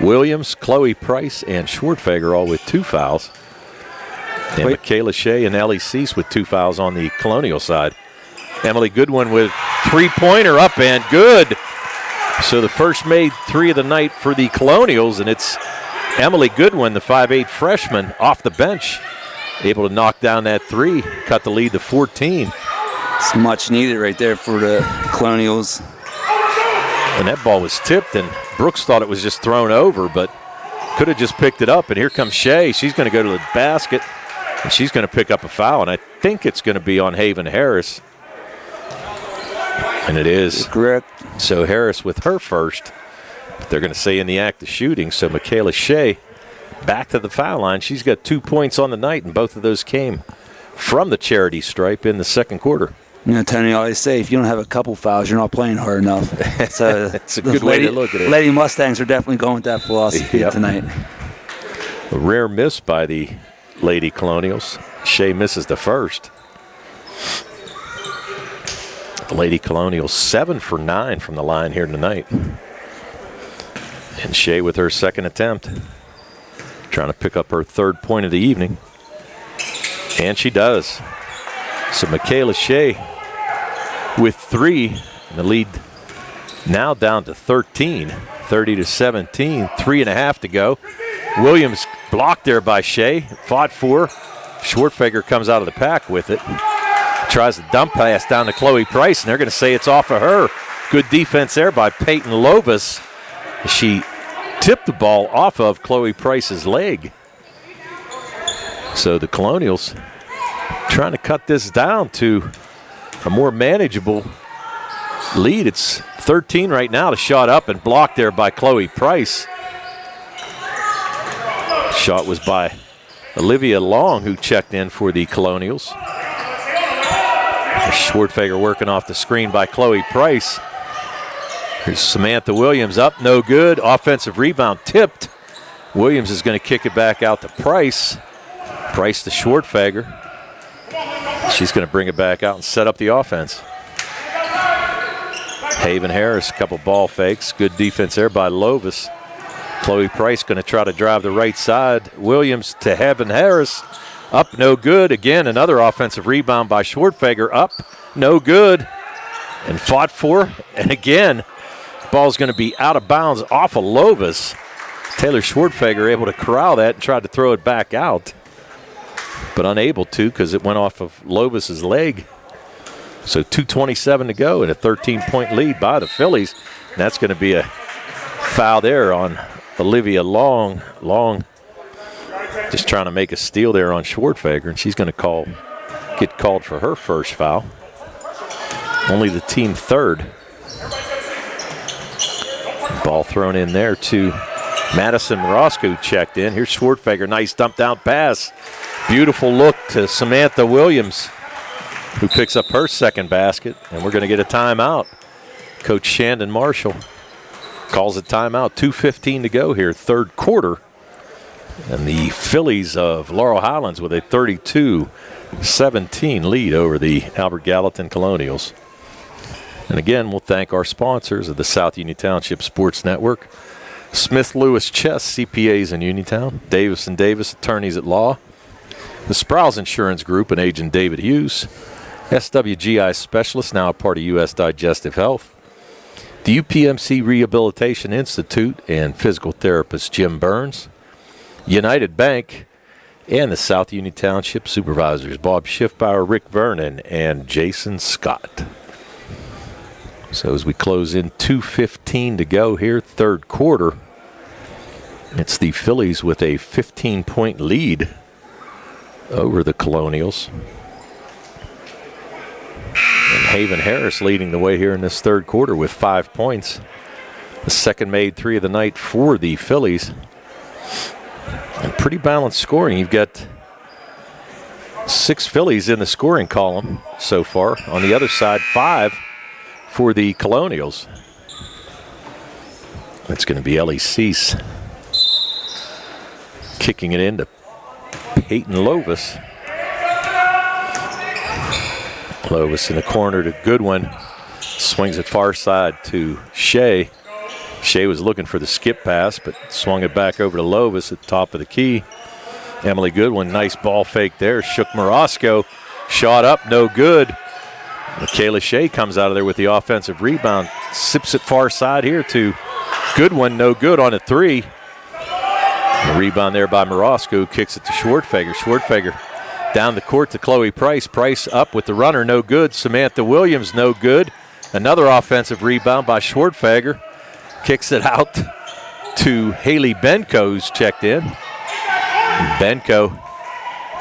C: Williams, Chloe Price, and Schwartfager all with 2 fouls. And Michaela Shea and Ellie Cease with 2 fouls on the Colonial side. Emily Goodwin with 3-pointer up and good. So the first made 3 of the night for the Colonials, and it's Emily Goodwin, the 5'8 freshman, off the bench, able to knock down that 3, cut the lead to 14.
D: It's much needed right there for the Colonials.
C: And that ball was tipped, and Brooks thought it was just thrown over, but could have just picked it up. And here comes Shea. She's going to go to the basket, and she's going to pick up a foul, and I think it's going to be on Haven Harris. And it is.
D: Correct.
C: So Harris with her first. They're going to say in the act of shooting. So Michaela Shea back to the foul line. She's got 2 points on the night, and both of those came from the charity stripe in the second quarter.
D: You know, Tony, I always say if you don't have a couple fouls, you're not playing hard enough. So
C: it's a good way to look at it.
D: Lady Mustangs are definitely going with that philosophy tonight.
C: A rare miss by the Lady Colonials. Shea misses the first. The Lady Colonials 7 for 9 from the line here tonight. And Shea with her second attempt. Trying to pick up her 3rd point of the evening. And she does. So Michaela Shea with 3. And the lead now down to 13. 30-17. 3.5 to go. Williams blocked there by Shea. Fought for. Schwartfager comes out of the pack with it. Tries to dump pass down to Chloe Price, and they're going to say it's off of her. Good defense there by Peyton Lovis. She tipped the ball off of Chloe Price's leg. So the Colonials trying to cut this down to a more manageable lead. It's 13 right now. The shot up and blocked there by Chloe Price. Shot was by Olivia Long, who checked in for the Colonials. Schwartfager working off the screen by Chloe Price. Here's Samantha Williams up, no good. Offensive rebound tipped. Williams is going to kick it back out to Price. Price to Schwartfager. She's going to bring it back out and set up the offense. Haven Harris, a couple ball fakes. Good defense there by Lovis. Chloe Price going to try to drive the right side. Williams to Haven Harris. Up, no good. Again, another offensive rebound by Schwartfager. Up, no good. And fought for. And again, ball's going to be out of bounds off of Lovis. Taylor Schwartfager able to corral that and tried to throw it back out. But unable to because it went off of Lovis's leg. So 2:27 to go and a 13-point lead by the Phillies. And that's going to be a foul there on Olivia Long. Long just trying to make a steal there on Schwartfager, and she's going to get called for her first foul. Only the team 3rd. Ball thrown in there to Madison Morosco checked in. Here's Schwartfeger. Nice dump down pass. Beautiful look to Samantha Williams, who picks up her second basket. And we're going to get a timeout. Coach Shandon Marshall calls a timeout. 2:15 to go here, third quarter. And the Phillies of Laurel Highlands with a 32-17 lead over the Albert Gallatin Colonials. And again, we'll thank our sponsors of the South Union Township Sports Network. Smith Lewis Chess, CPAs in Uniontown. Davis & Davis, attorneys at law. The Sprouse Insurance Group and agent David Hughes. SWGI Specialist, now a part of U.S. Digestive Health. The UPMC Rehabilitation Institute and physical therapist Jim Burns. United Bank, and the South Union Township Supervisors Bob Schiffbauer, Rick Vernon, and Jason Scott. So as we close in, 2:15 to go here, third quarter. It's the Phillies with a 15-point lead over the Colonials. And Haven Harris leading the way here in this third quarter with 5 points. The second made three of the night for the Phillies. And pretty balanced scoring. You've got 6 Phillies in the scoring column so far. On the other side, 5 for the Colonials. It's going to be Ellie Cease kicking it into Peyton Lovis. Lovis in the corner to Goodwin. Swings it far side to Shea. Shea was looking for the skip pass, but swung it back over to Lovis at the top of the key. Emily Goodwin, nice ball fake there. Shook Morosco. Shot up, no good. Michaela Shea comes out of there with the offensive rebound. Sips it far side here to Goodwin, no good on a three. The rebound there by Morosco, kicks it to Schwartfeger. Schwartfeger down the court to Chloe Price. Price up with the runner, no good. Samantha Williams, no good. Another offensive rebound by Schwartfeger. Kicks it out to Haley Benko, who's checked in. And Benko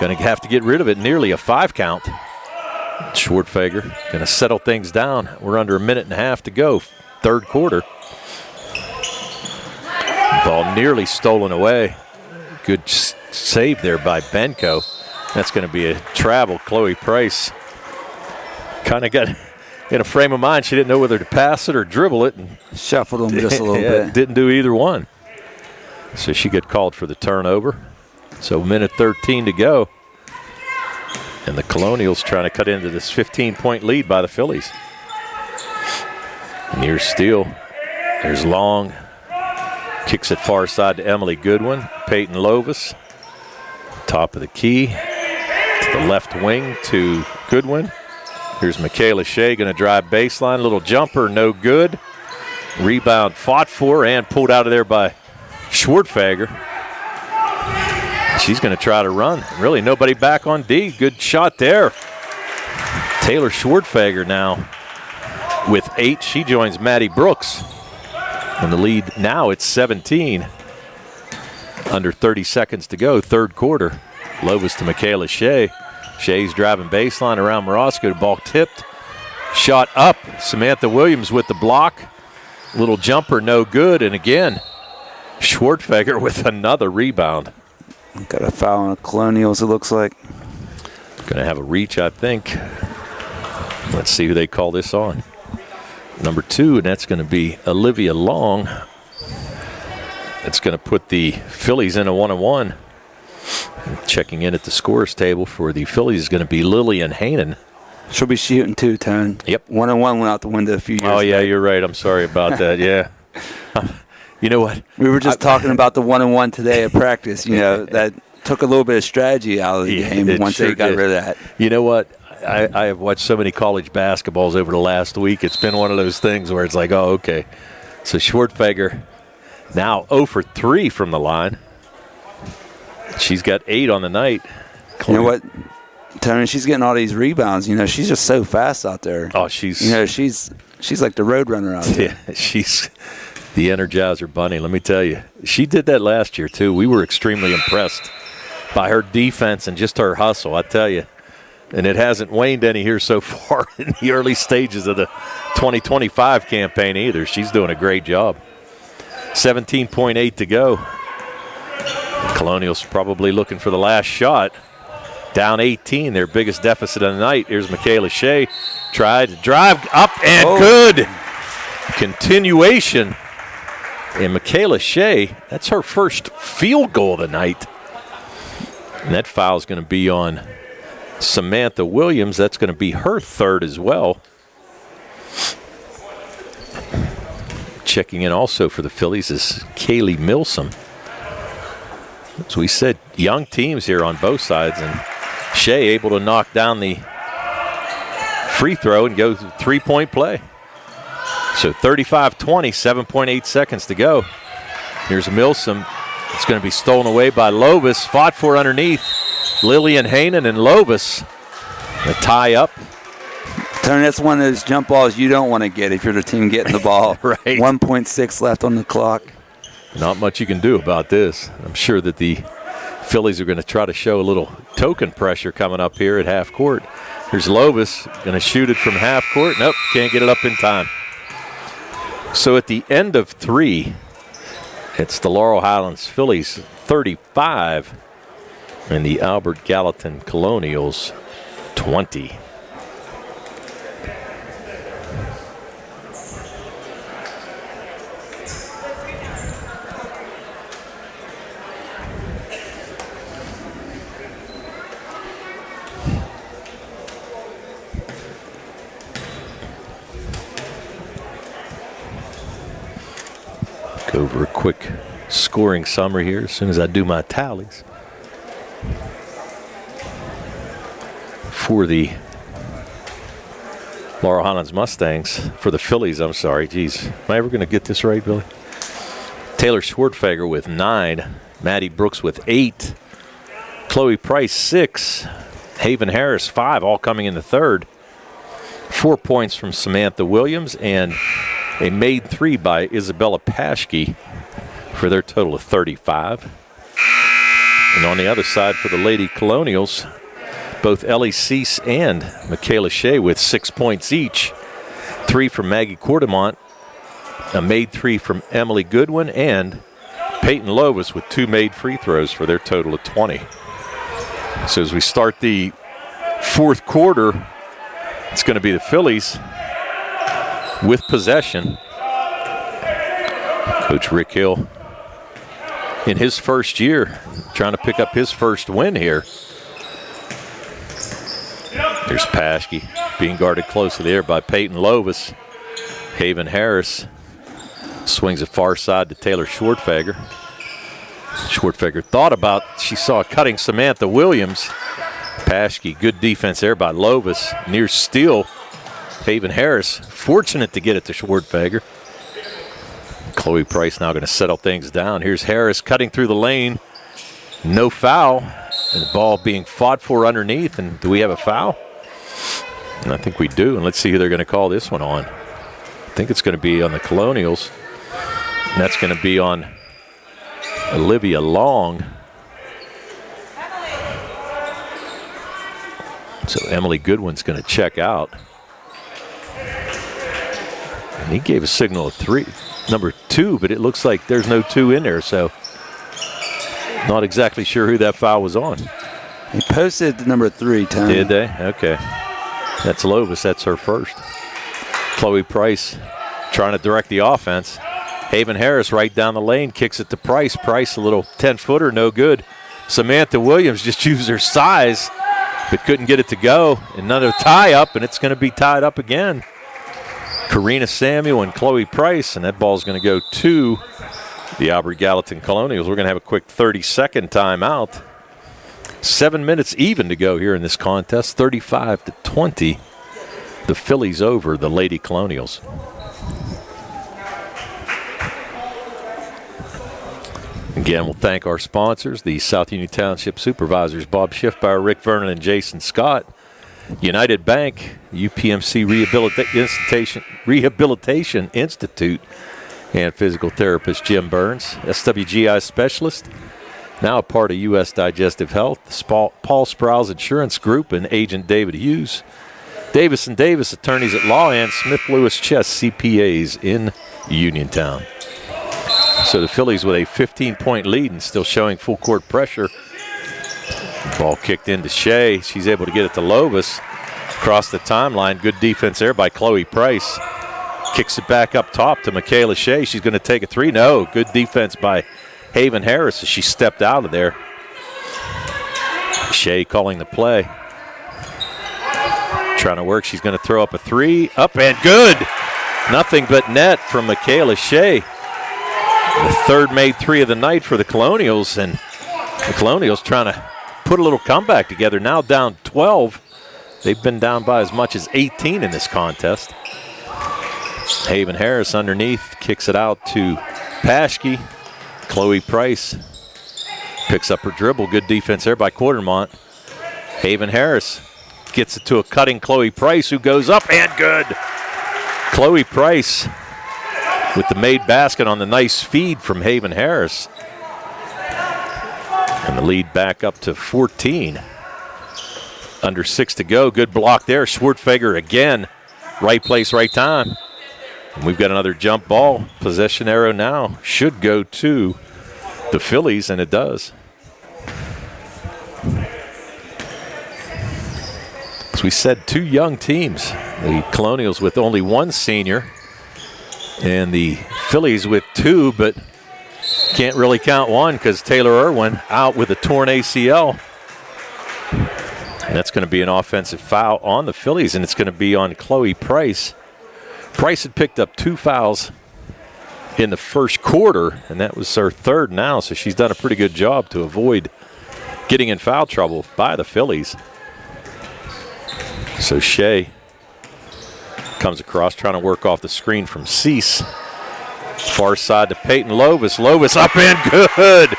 C: going to have to get rid of it, nearly a 5 count. Schwartfeger going to settle things down. We're under a minute and a half to go, third quarter. Ball nearly stolen away. Good save there by Benko. That's going to be a travel. Chloe Price kind of got in a frame of mind. She didn't know whether to pass it or dribble it. And
D: shuffled them just a little bit.
C: Didn't do either one. So she got called for the turnover. So minute 13 to go. And the Colonials trying to cut into this 15-point lead by the Phillies. Near steal. There's Long. Kicks it far side to Emily Goodwin. Peyton Lovis. Top of the key. To the left wing to Goodwin. Here's Michaela Shea going to drive baseline. Little jumper, no good. Rebound fought for and pulled out of there by Schwartfeger. She's going to try to run. Really nobody back on D. Good shot there. Taylor Schwartfeger now with 8. She joins Maddie Brooks. And the lead now, it's 17. Under 30 seconds to go, third quarter. Lovis to Michaela Shea. Shea's driving baseline around Morosco. Ball tipped. Shot up. Samantha Williams with the block. Little jumper, no good. And again, Schwartfeger with another rebound.
D: Got a foul on the Colonials, it looks like.
C: Going to have a reach, I think. Let's see who they call this on. Number 2, and that's going to be Olivia Long. It's going to put the Phillies in a 1-on-1. Checking in at the scores table for the Phillies is going to be Lillian Hanen.
D: She'll be shooting too, Tone.
C: Yep.
D: 1-on-1 went out the window a few years ago.
C: Oh, yeah, you're right. I'm sorry about that. Yeah. You know what?
D: We were just talking about the 1-on-1 today at practice. You know, that took a little bit of strategy out of the game once they got rid of that.
C: You know what? I have watched so many college basketballs over the last week. It's been one of those things where it's like, oh, okay. So Schwartfeger now 0 for 3 from the line. She's got 8 on the night.
D: You know what, Tony? She's getting all these rebounds. You know, she's just so fast out there.
C: Oh, she's
D: like the road runner out there.
C: Yeah, she's the Energizer Bunny. Let me tell you, she did that last year too. We were extremely impressed by her defense and just her hustle. I tell you. And it hasn't waned any here so far in the early stages of the 2025 campaign either. She's doing a great job. 17.8 to go. Colonials probably looking for the last shot. Down 18, their biggest deficit of the night. Here's Michaela Shea. Tried to drive up and good. Continuation. And Michaela Shea, that's her first field goal of the night. And that foul is going to be on Samantha Williams. That's going to be her third as well. Checking in also for the Phillies is Kaylee Milsom. As we said, young teams here on both sides, and Shea able to knock down the free throw and go three-point play. So 35-20, 7.8 seconds to go. Here's Milsom. It's going to be stolen away by Lovis. Fought for underneath. Lillian Hainan and Lovis. The tie up.
D: Tony, that's one of those jump balls you don't want to get if you're the team getting the ball.
C: Right.
D: 1.6 left on the clock.
C: Not much you can do about this. I'm sure that the Phillies are going to try to show a little token pressure coming up here at half court. Here's Lovis going to shoot it from half court. Nope, can't get it up in time. So at the end of 3, it's the Laurel Highlands Phillies 35 and the Albert Gallatin Colonials 20. Go over a quick scoring summary here as soon as I do my tallies. For the Laurel Highlands Mustangs, for the Phillies, I'm sorry. Geez, am I ever going to get this right, Billy? Taylor Schwartfeger with 9. Maddie Brooks with 8. Chloe Price, 6. Haven Harris, 5, all coming in the third. 4 points from Samantha Williams and a made 3 by Isabella Paschke for their total of 35. And on the other side for the Lady Colonials, both Ellie Cease and Michaela Shea with 6 points each. 3 from Maggie Quartemont, a made 3 from Emily Goodwin, and Peyton Lovis with 2 made free throws for their total of 20. So as we start the fourth quarter, it's going to be the Phillies with possession. Coach Rick Hill in his first year trying to pick up his first win here. There's Paschke being guarded closely there by Peyton Lovis. Haven Harris swings it far side to Taylor Schwartfeger. Schwartfeger thought about, she saw cutting Samantha Williams. Paschke, good defense there by Lovis. Near steal. Haven Harris, fortunate to get it to Schwartfeger. Chloe Price now going to settle things down. Here's Harris cutting through the lane. No foul. And the ball being fought for underneath. And do we have a foul? And I think we do. And let's see who they're going to call this one on. I think it's going to be on the Colonials. And that's going to be on Olivia Long. So Emily Goodwin's going to check out. And he gave a signal of 3, number 2, but it looks like there's no 2 in there, so not exactly sure who that foul was on.
D: He posted the number 3, Tony.
C: Did they? Okay. That's Lovis. That's her first. Chloe Price trying to direct the offense. Haven Harris right down the lane, kicks it to Price. Price, a little 10-footer, no good. Samantha Williams just used her size, but couldn't get it to go. Another tie-up, and it's going to be tied up again. Karina Samuel and Chloe Price, and that ball's going to go to the Albert Gallatin Colonials. We're going to have a quick 30-second timeout. 7 minutes even to go here in this contest. 35-20. The Phillies over the Lady Colonials. Again, we'll thank our sponsors, the South Union Township Supervisors, Bob Schiffbauer, Rick Vernon, and Jason Scott. United Bank, UPMC Rehabilitation Institute, and physical therapist Jim Burns, SWGI Specialist, now a part of U.S. Digestive Health, Paul Sprouse Insurance Group, and agent David Hughes, Davis & Davis Attorneys at Law, and Smith Lewis Chess CPAs in Uniontown. So the Phillies with a 15-point lead and still showing full court pressure. Ball kicked into Shea. She's able to get it to Lovis. Across the timeline. Good defense there by Chloe Price. Kicks it back up top to Michaela Shea. She's going to take a three. No, good defense by Haven Harris as she stepped out of there. Shea calling the play. Trying to work. She's going to throw up a three. Up and good. Nothing but net from Michaela Shea. The third made three of the night for the Colonials, and the Colonials trying to put a little comeback together. Now down 12. They've been down by as much as 18 in this contest. Haven Harris underneath kicks it out to Paschke. Chloe Price picks up her dribble. Good defense there by Quartermont. Haven Harris gets it to a cutting Chloe Price, who goes up and good. Chloe Price with the made basket on the nice feed from Haven Harris. And the lead back up to 14. Under 6 to go. Good block there. Schwartfeger again. Right place, right time. And we've got another jump ball. Possession arrow now should go to the Phillies, and it does. As we said, two young teams. The Colonials with only one senior, and the Phillies with two, but can't really count one because Taylor Irwin out with a torn ACL. And that's going to be an offensive foul on the Phillies, and it's going to be on Chloe Price. Price had picked up 2 fouls in the first quarter, and that was her third now, so she's done a pretty good job to avoid getting in foul trouble by the Phillies. So Shea comes across, trying to work off the screen from Cease. Far side to Peyton Lovis. Lovis up and good.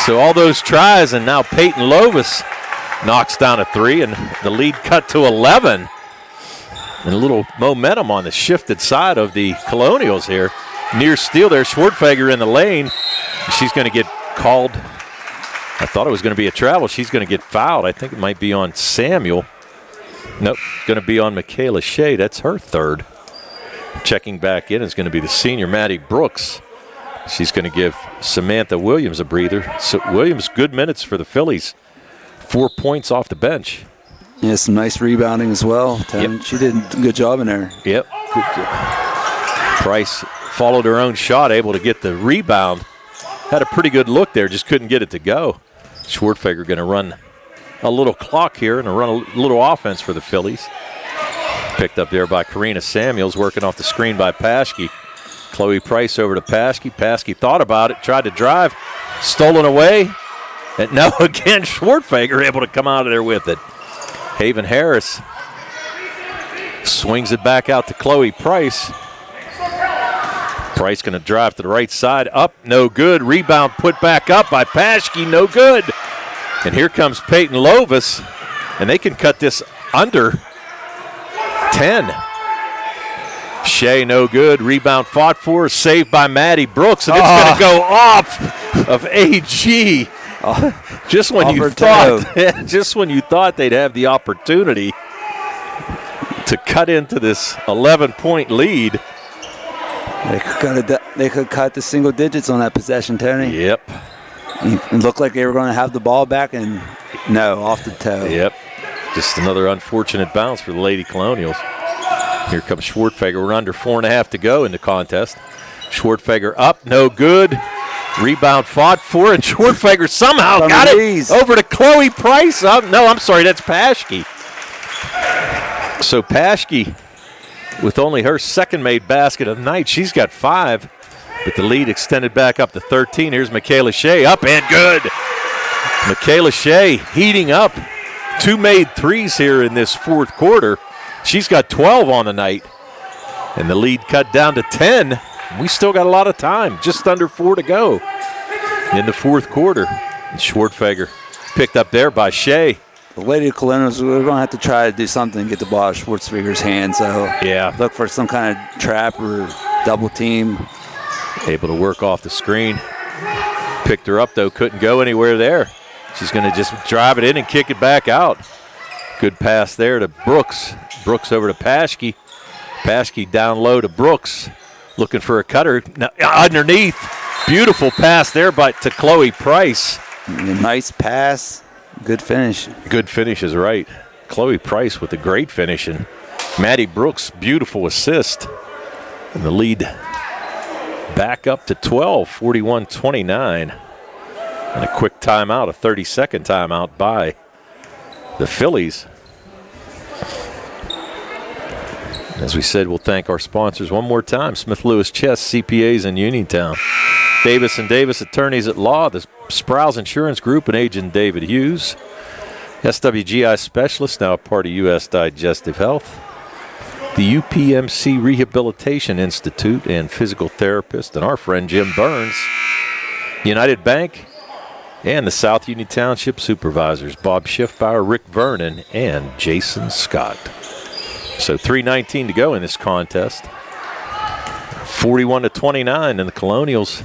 C: So all those tries, and now Peyton Lovis knocks down a three, and the lead cut to 11. And a little momentum on the shifted side of the Colonials here. Near steal there. Schwartfeger in the lane. She's going to get called. I thought it was going to be a travel. She's going to get fouled. I think it might be on Samuel. Nope, going to be on Michaela Shea. That's her third. Checking back in is going to be the senior, Maddie Brooks. She's going to give Samantha Williams a breather. So Williams, good minutes for the Phillies. 4 points off the bench.
D: Yeah, some nice rebounding as well.
C: Yep.
D: She did a good job in there.
C: Yep. Price followed her own shot, able to get the rebound. Had a pretty good look there, just couldn't get it to go. Schwartfeger going to run a little clock here and run a little offense for the Phillies. Picked up there by Karina Samuels, working off the screen by Paschke. Chloe Price over to Paschke. Paschke thought about it, tried to drive, stolen away. And now again, Schwartfeger able to come out of there with it. Haven Harris swings it back out to Chloe Price. Price going to drive to the right side. Up, no good. Rebound put back up by Paschke, no good. And here comes Peyton Lovis, and they can cut this under 10. Shea, no good. Rebound fought for, saved by Maddie Brooks, and it's going to go off of AG. Just when you thought they'd have the opportunity to cut into this 11-point lead.
D: They could cut the single digits on that possession, Tony.
C: Yep.
D: It looked like they were going to have the ball back, and no, off the toe.
C: Yep. Just another unfortunate bounce for the Lady Colonials. Here comes Schwartfeger. We're under 4.5 to go in the contest. Schwartfeger up, no good. Rebound fought for, and Schwartfeger somehow got it over to Chloe Price. No, I'm sorry, that's Paschke. So Paschke, with only her second made basket of the night, she's got 5, but the lead extended back up to 13. Here's Michaela Shea, up and good. Michaela Shea heating up. 2 made threes here in this fourth quarter. She's got 12 on the night, and the lead cut down to 10. We still got a lot of time, just under 4 to go in the fourth quarter. And Schwartfeger picked up there by Shea.
D: The Lady Colonials, we're going to have to try to do something to get the ball out of Schwartfeger's hands. So
C: yeah,
D: look for some kind of trap or double team.
C: Able to work off the screen. Picked her up, though, couldn't go anywhere there. She's going to just drive it in and kick it back out. Good pass there to Brooks. Brooks over to Paschke. Paschke down low to Brooks. looking for a cutter. Now, underneath, beautiful pass there to Chloe Price.
D: Nice pass, good finish.
C: Good finish is right. Chloe Price with a great finish, and Maddie Brooks, beautiful assist. And the lead back up to 12, 41-29. And a quick timeout, a 30-second timeout by the Phillies. As we said, we'll thank our sponsors one more time. Smith Lewis Chess, CPAs in Uniontown. Davis & Davis, attorneys at law. The Sprouse Insurance Group and agent David Hughes. SWGI Specialist, now a part of U.S. Digestive Health. The UPMC Rehabilitation Institute and physical therapist, and our friend Jim Burns. United Bank, and the South Union Township Supervisors, Bob Schiffbauer, Rick Vernon, and Jason Scott. So 3:19 to go in this contest. 41-29, and the Colonials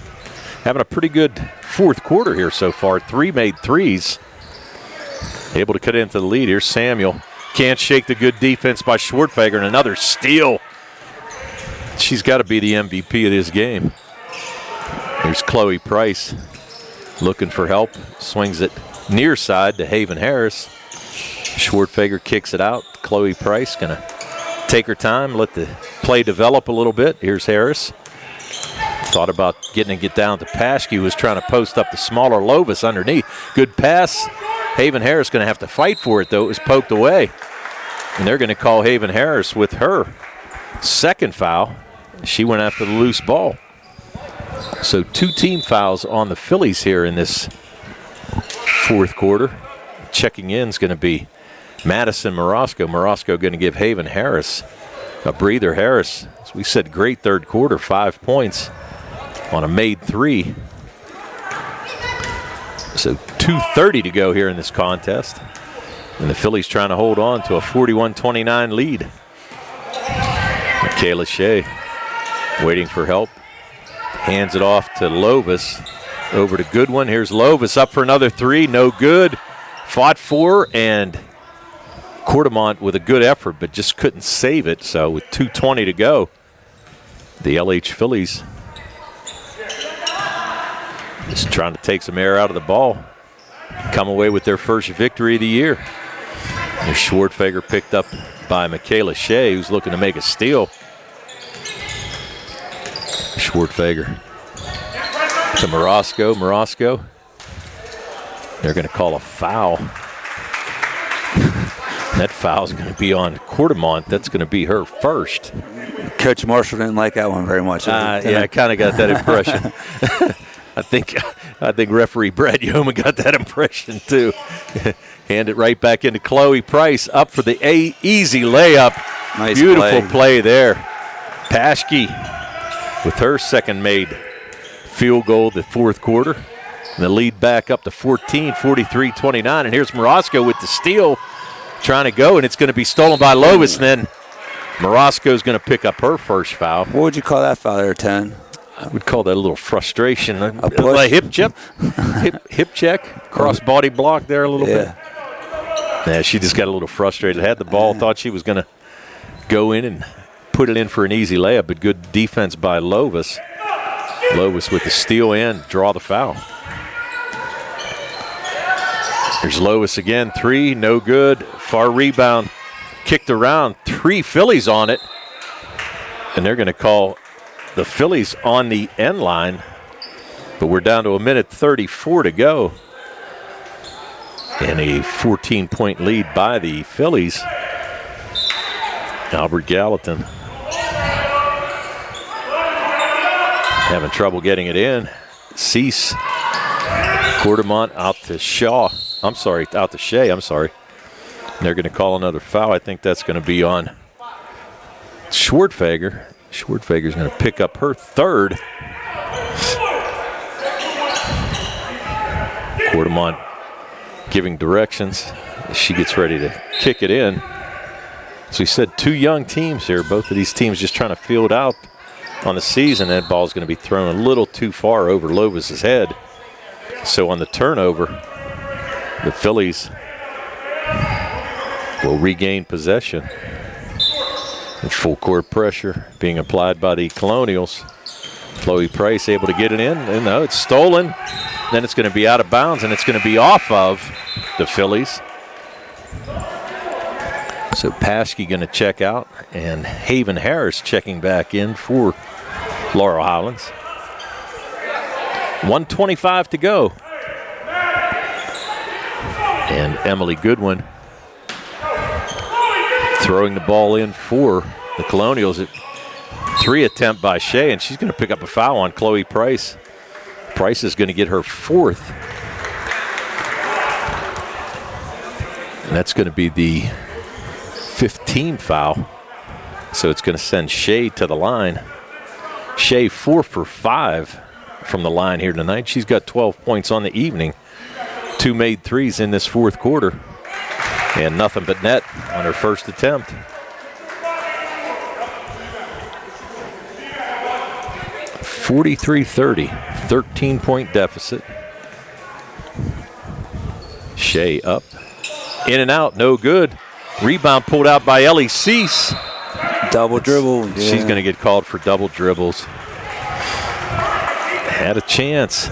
C: having a pretty good fourth quarter here so far. 3 made threes. Able to cut into the lead. Here's Samuel. Can't shake the good defense by Schwartfeger, and another steal. She's got to be the MVP of this game. Here's Chloe Price looking for help. Swings it near side to Haven Harris. Schwartfeger kicks it out. Chloe Price going to take her time, let the play develop a little bit. Here's Harris. Thought about getting down to Paschke, who was trying to post up the smaller Lovis underneath. Good pass. Haven Harris going to have to fight for it, though. It was poked away. And they're going to call Haven Harris with her second foul. She went after the loose ball. So 2 team fouls on the Phillies here in this fourth quarter. Checking in is going to be Madison Morosco. Morosco going to give Haven Harris a breather. Harris, as we said, great third quarter, 5 points on a made 3. So 2:30 to go here in this contest. And the Phillies trying to hold on to a 41-29 lead. Michaela Shea waiting for help. Hands it off to Lovis. Over to Goodwin. Here's Lovis up for another 3. No good. Fought for, and Quartermont with a good effort, but just couldn't save it. So with 2:20 to go, the LH Phillies just trying to take some air out of the ball. Come away with their first victory of the year. And Schwartfeger picked up by Michaela Shea, who's looking to make a steal. Schwartfeger to Morosco. Morosco. They're going to call a foul. That foul's going to be on Quartermont. That's going to be her first.
D: Coach Marshall didn't like that one very much.
C: Yeah, I kind of got that impression. I think referee Brad Yeoman got that impression too. Hand it right back into Chloe Price, up for the easy layup.
D: Nice
C: Beautiful play there. Paschke with her second made field goal the fourth quarter. And the lead back up to 14, 43-29. And here's Morosco with the steal, trying to go, and it's going to be stolen by Lovis. And then Morosco's going to pick up her first foul.
D: What would you call that foul there, 10?
C: I would call that a little frustration. A hip check, hip check, cross body block there a little bit. Yeah, she just got a little frustrated. Had the ball, thought she was going to go in and put it in for an easy layup, but good defense by Lovis. Lovis with the steal and draw the foul. There's Lovis again, 3, no good. Far rebound, kicked around, 3 Phillies on it. And they're going to call the Phillies on the end line, but we're down to 1:34 to go. And a 14-point lead by the Phillies. Albert Gallatin having trouble getting it in. Cease. Quartermont out to Shaw. Out to Shea. And they're going to call another foul. I think that's going to be on Schwartfeger. Schwartfeger's going to pick up her third. Quartermont giving directions as she gets ready to kick it in. So we said 2 young teams here. Both of these teams just trying to field out on the season. That ball's going to be thrown a little too far over Lovis's head. So on the turnover, the Phillies will regain possession. Full court pressure being applied by the Colonials. Chloe Price able to get it in. And no, it's stolen. Then it's going to be out of bounds, and it's going to be off of the Phillies. So Paschke going to check out, and Haven Harris checking back in for Laurel Highlands. 1:25 to go. And Emily Goodwin throwing the ball in for the Colonials. At 3 attempt by Shea, and she's going to pick up a foul on Chloe Price. Price is going to get her 4th. And that's going to be the 15th foul. So it's going to send Shea to the line. Shea 4 for 5 from the line here tonight. She's got 12 points on the evening. 2 made threes in this 4th quarter. And nothing but net on her first attempt. 43-30, 13-point deficit. Shea up, in and out, no good. Rebound pulled out by Ellie Cease.
D: Double dribble. Yeah.
C: She's going to get called for double dribbles. Had a chance.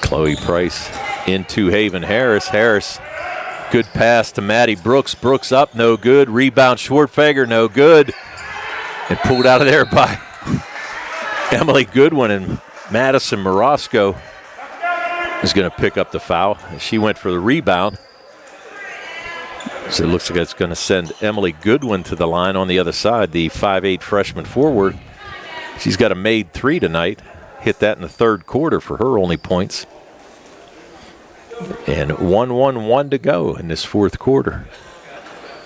C: Chloe Price into Haven Harris. Harris, good pass to Maddie Brooks. Brooks up, no good. Rebound Schwartfeger, no good. And pulled out of there by Emily Goodwin, and Madison Morosco is going to pick up the foul. She went for the rebound. So it looks like it's going to send Emily Goodwin to the line on the other side, the 5'8" freshman forward. She's got a made 3 tonight. Hit that in the 3rd quarter for her only points. And 1-1-1 to go in this 4th quarter.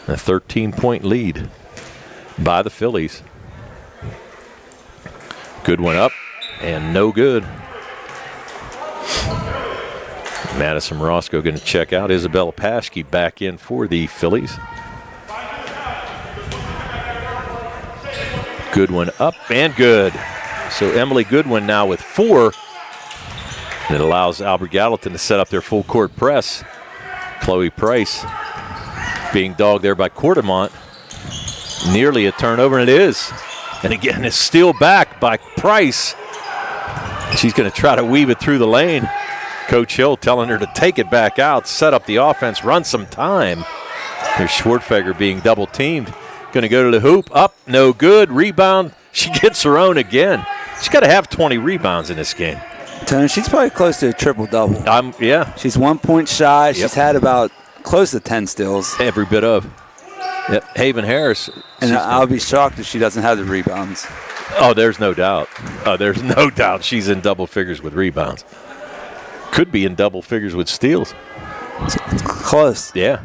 C: A 13-point lead by the Phillies. Goodwin up and no good. Madison Morosco going to check out. Isabella Paschke back in for the Phillies. Goodwin up and good. So Emily Goodwin now with 4. And it allows Albert Gallatin to set up their full court press. Chloe Price being dogged there by Quartermont. Nearly a turnover, and it is. And again, it's steal back by Price. She's going to try to weave it through the lane. Coach Hill telling her to take it back out, set up the offense, run some time. There's Schwartfeger being double teamed. Going to go to the hoop. Up, no good. Rebound. She gets her own again. She's got to have 20 rebounds in this game.
D: Tony, she's probably close to a triple-double.
C: Yeah.
D: She's 1 point shy. She's
C: Yep.
D: had about close to 10 steals.
C: Every bit of. Yep. Haven Harris.
D: And I'll be shocked if she doesn't have the rebounds.
C: Oh, there's no doubt. There's no doubt she's in double figures with rebounds. Could be in double figures with steals.
D: It's close.
C: Yeah.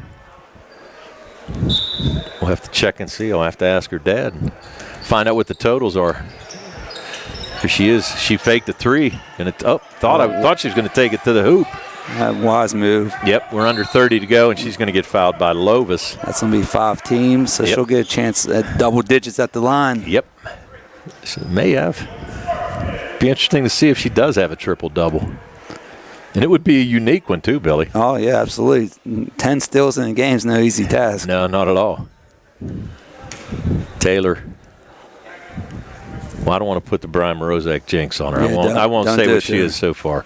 C: We'll have to check and see. I'll have to ask her dad and find out what the totals are. She faked a 3. And thought she was going to take it to the hoop.
D: Wise move.
C: Yep, we're under 30 to go, and she's going to get fouled by Lovis.
D: That's going to be 5 teams, so
C: Yep.
D: she'll get a chance at double digits at the line.
C: Yep. She may have. Be interesting to see if she does have a triple-double. And it would be a unique one too, Billy.
D: Oh, yeah, absolutely. 10 steals in a game is no easy task.
C: No, not at all. Taylor. Well, I don't want to put the Brian Morozak jinx on her.
D: Yeah,
C: I won't
D: don't
C: say
D: do
C: what
D: it
C: she
D: to her.
C: is so far.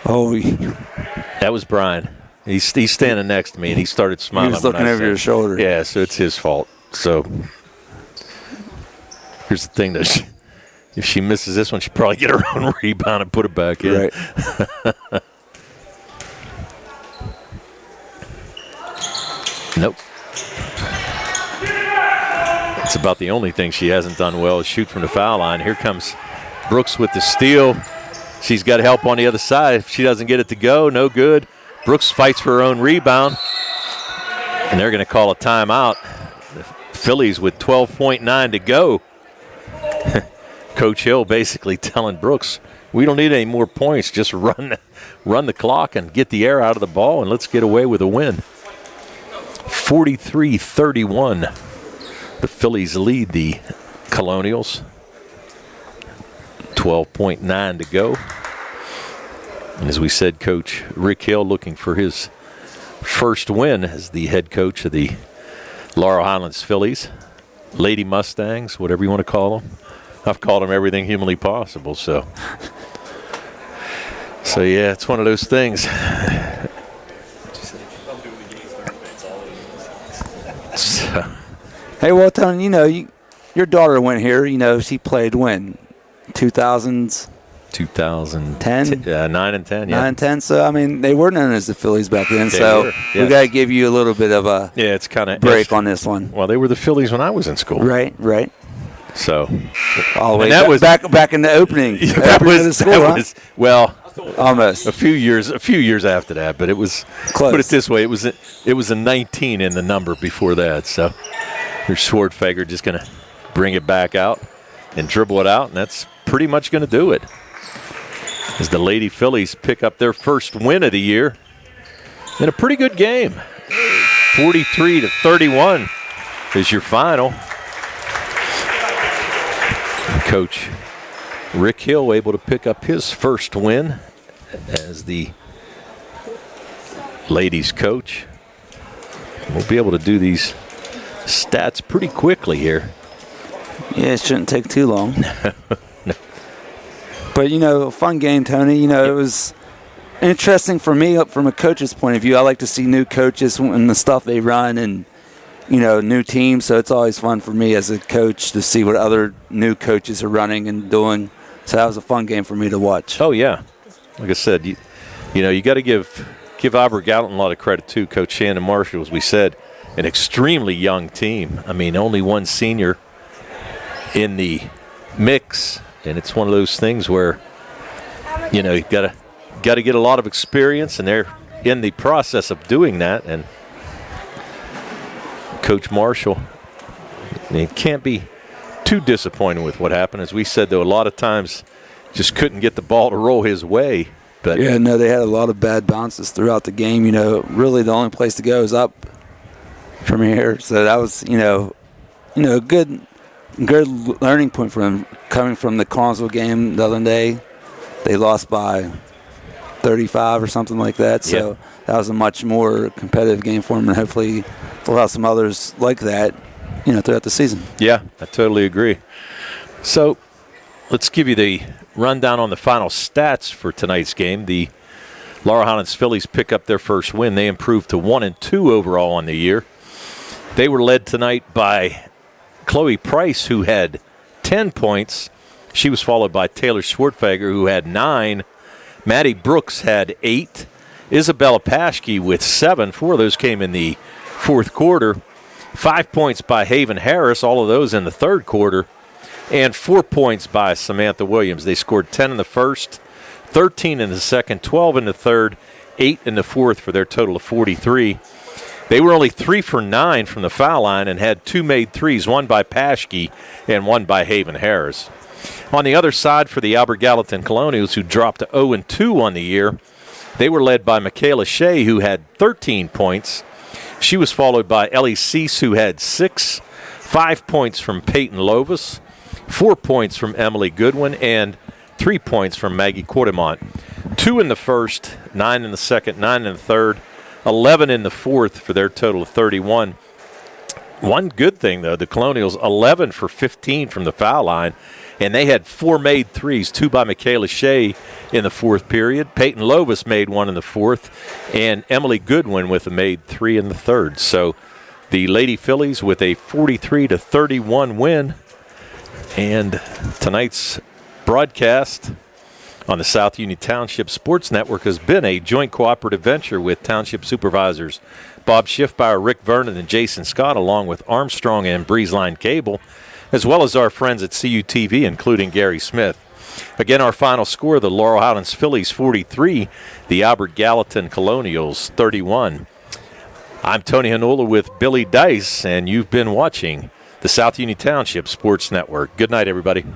D: Oh,
C: That was Brian. He's standing next to me, and he started smiling.
D: he was looking
C: when I
D: over
C: said-
D: your shoulder.
C: Yeah, so it's his fault. So here's the thing, that if she misses this one, she'll probably get her own rebound and put it back in.
D: Right.
C: Nope. It's about the only thing she hasn't done well is shoot from the foul line. Here comes Brooks with the steal. She's got help on the other side. If she doesn't get it to go, no good. Brooks fights for her own rebound. And they're going to call a timeout. The Phillies with 12.9 to go. Coach Hill basically telling Brooks, we don't need any more points. Just run the clock and get the air out of the ball, and let's get away with a win. 43-31. The Phillies lead the Colonials. 12.9 to go. And as we said, Coach Rick Hill looking for his first win as the head coach of the Laurel Highlands Phillies, Lady Mustangs, whatever you want to call them. I've called them everything humanly possible, so yeah, it's one of those things. So.
D: Hey, well, Tony, your daughter went here. She played when? 2000s?
C: 2010? 9 and 10, yeah.
D: 9 and 10. So, I mean, they were known as the Phillies back then.
C: They
D: so
C: were, yes.
D: we got to give you a little bit of a
C: it's kind of
D: break on this one.
C: Well, they were the Phillies when I was in school.
D: Right.
C: So,
D: all the way
C: that was
D: back in the opening.
C: That was well,
D: almost
C: a few years after that, but it was
D: close.
C: Put it this way, it was a 19 in the number before that. So, your Schwartfeger just going to bring it back out and dribble it out, and that's pretty much going to do it. As the Lady Phillies pick up their first win of the year in a pretty good game. 43-31 is your final. Coach Rick Hill able to pick up his first win as the ladies coach. We'll be able to do these stats pretty quickly here.
D: Yeah, it shouldn't take too long. No. But, a fun game, Tony. It was interesting for me from a coach's point of view. I like to see new coaches and the stuff they run and, new teams. So it's always fun for me as a coach to see what other new coaches are running and doing. So that was a fun game for me to watch.
C: Oh, yeah. Like I said, you got to give Auburn Gallatin a lot of credit, too. Coach Shannon Marshall, as we said, an extremely young team. I mean, only one senior in the mix. And it's one of those things where, you've got to get a lot of experience, and they're in the process of doing that. And Coach Marshall, he can't be too disappointed with what happened. As we said, though, a lot of times just couldn't get the ball to roll his way. But
D: yeah, no, they had a lot of bad bounces throughout the game. Really the only place to go is up from here. So that was, a good learning point for them coming from the Collinsville game the other day. They lost by 35 or something like that. So that was a much more competitive game for them, and hopefully they'll have some others like that, throughout the season.
C: Yeah, I totally agree. So let's give you the rundown on the final stats for tonight's game. The Laurel Highlands Phillies pick up their first win. They improved to 1-2 overall on the year. They were led tonight by Chloe Price, who had 10 points. She was followed by Taylor Schwartfeger, who had 9. Maddie Brooks had 8. Isabella Paschke with 7. 4 of those came in the fourth quarter. 5 points by Haven Harris, all of those in the third quarter. And 4 points by Samantha Williams. They scored 10 in the first, 13 in the second, 12 in the third, 8 in the fourth for their total of 43. They were only 3 for 9 from the foul line and had 2 made threes, one by Paschke and one by Haven Harris. On the other side for the Albert Gallatin Colonials, who dropped to 0-2 on the year, they were led by Michaela Shea, who had 13 points. She was followed by Ellie Cease, who had 6, 5 points from Peyton Lovis, 4 points from Emily Goodwin, and 3 points from Maggie Quartermont. 2 in the first, 9 in the second, 9 in the third, 11 in the fourth for their total of 31. One good thing, though, the Colonials, 11 for 15 from the foul line, and they had 4 made threes, 2 by Michaela Shea in the fourth period. Peyton Lovis made 1 in the fourth, and Emily Goodwin with a made 3 in the third. So the Lady Phillies with a 43-31 win. And tonight's broadcast on the South Union Township Sports Network has been a joint cooperative venture with Township Supervisors Bob Schiffbauer, Rick Vernon, and Jason Scott, along with Armstrong and Breezeline Cable, as well as our friends at CUTV, including Gary Smith. Again, our final score, the Laurel Highlands Phillies 43, the Albert Gallatin Colonials 31. I'm Tony Hanola with Billy Dice, and you've been watching the South Union Township Sports Network. Good night, everybody.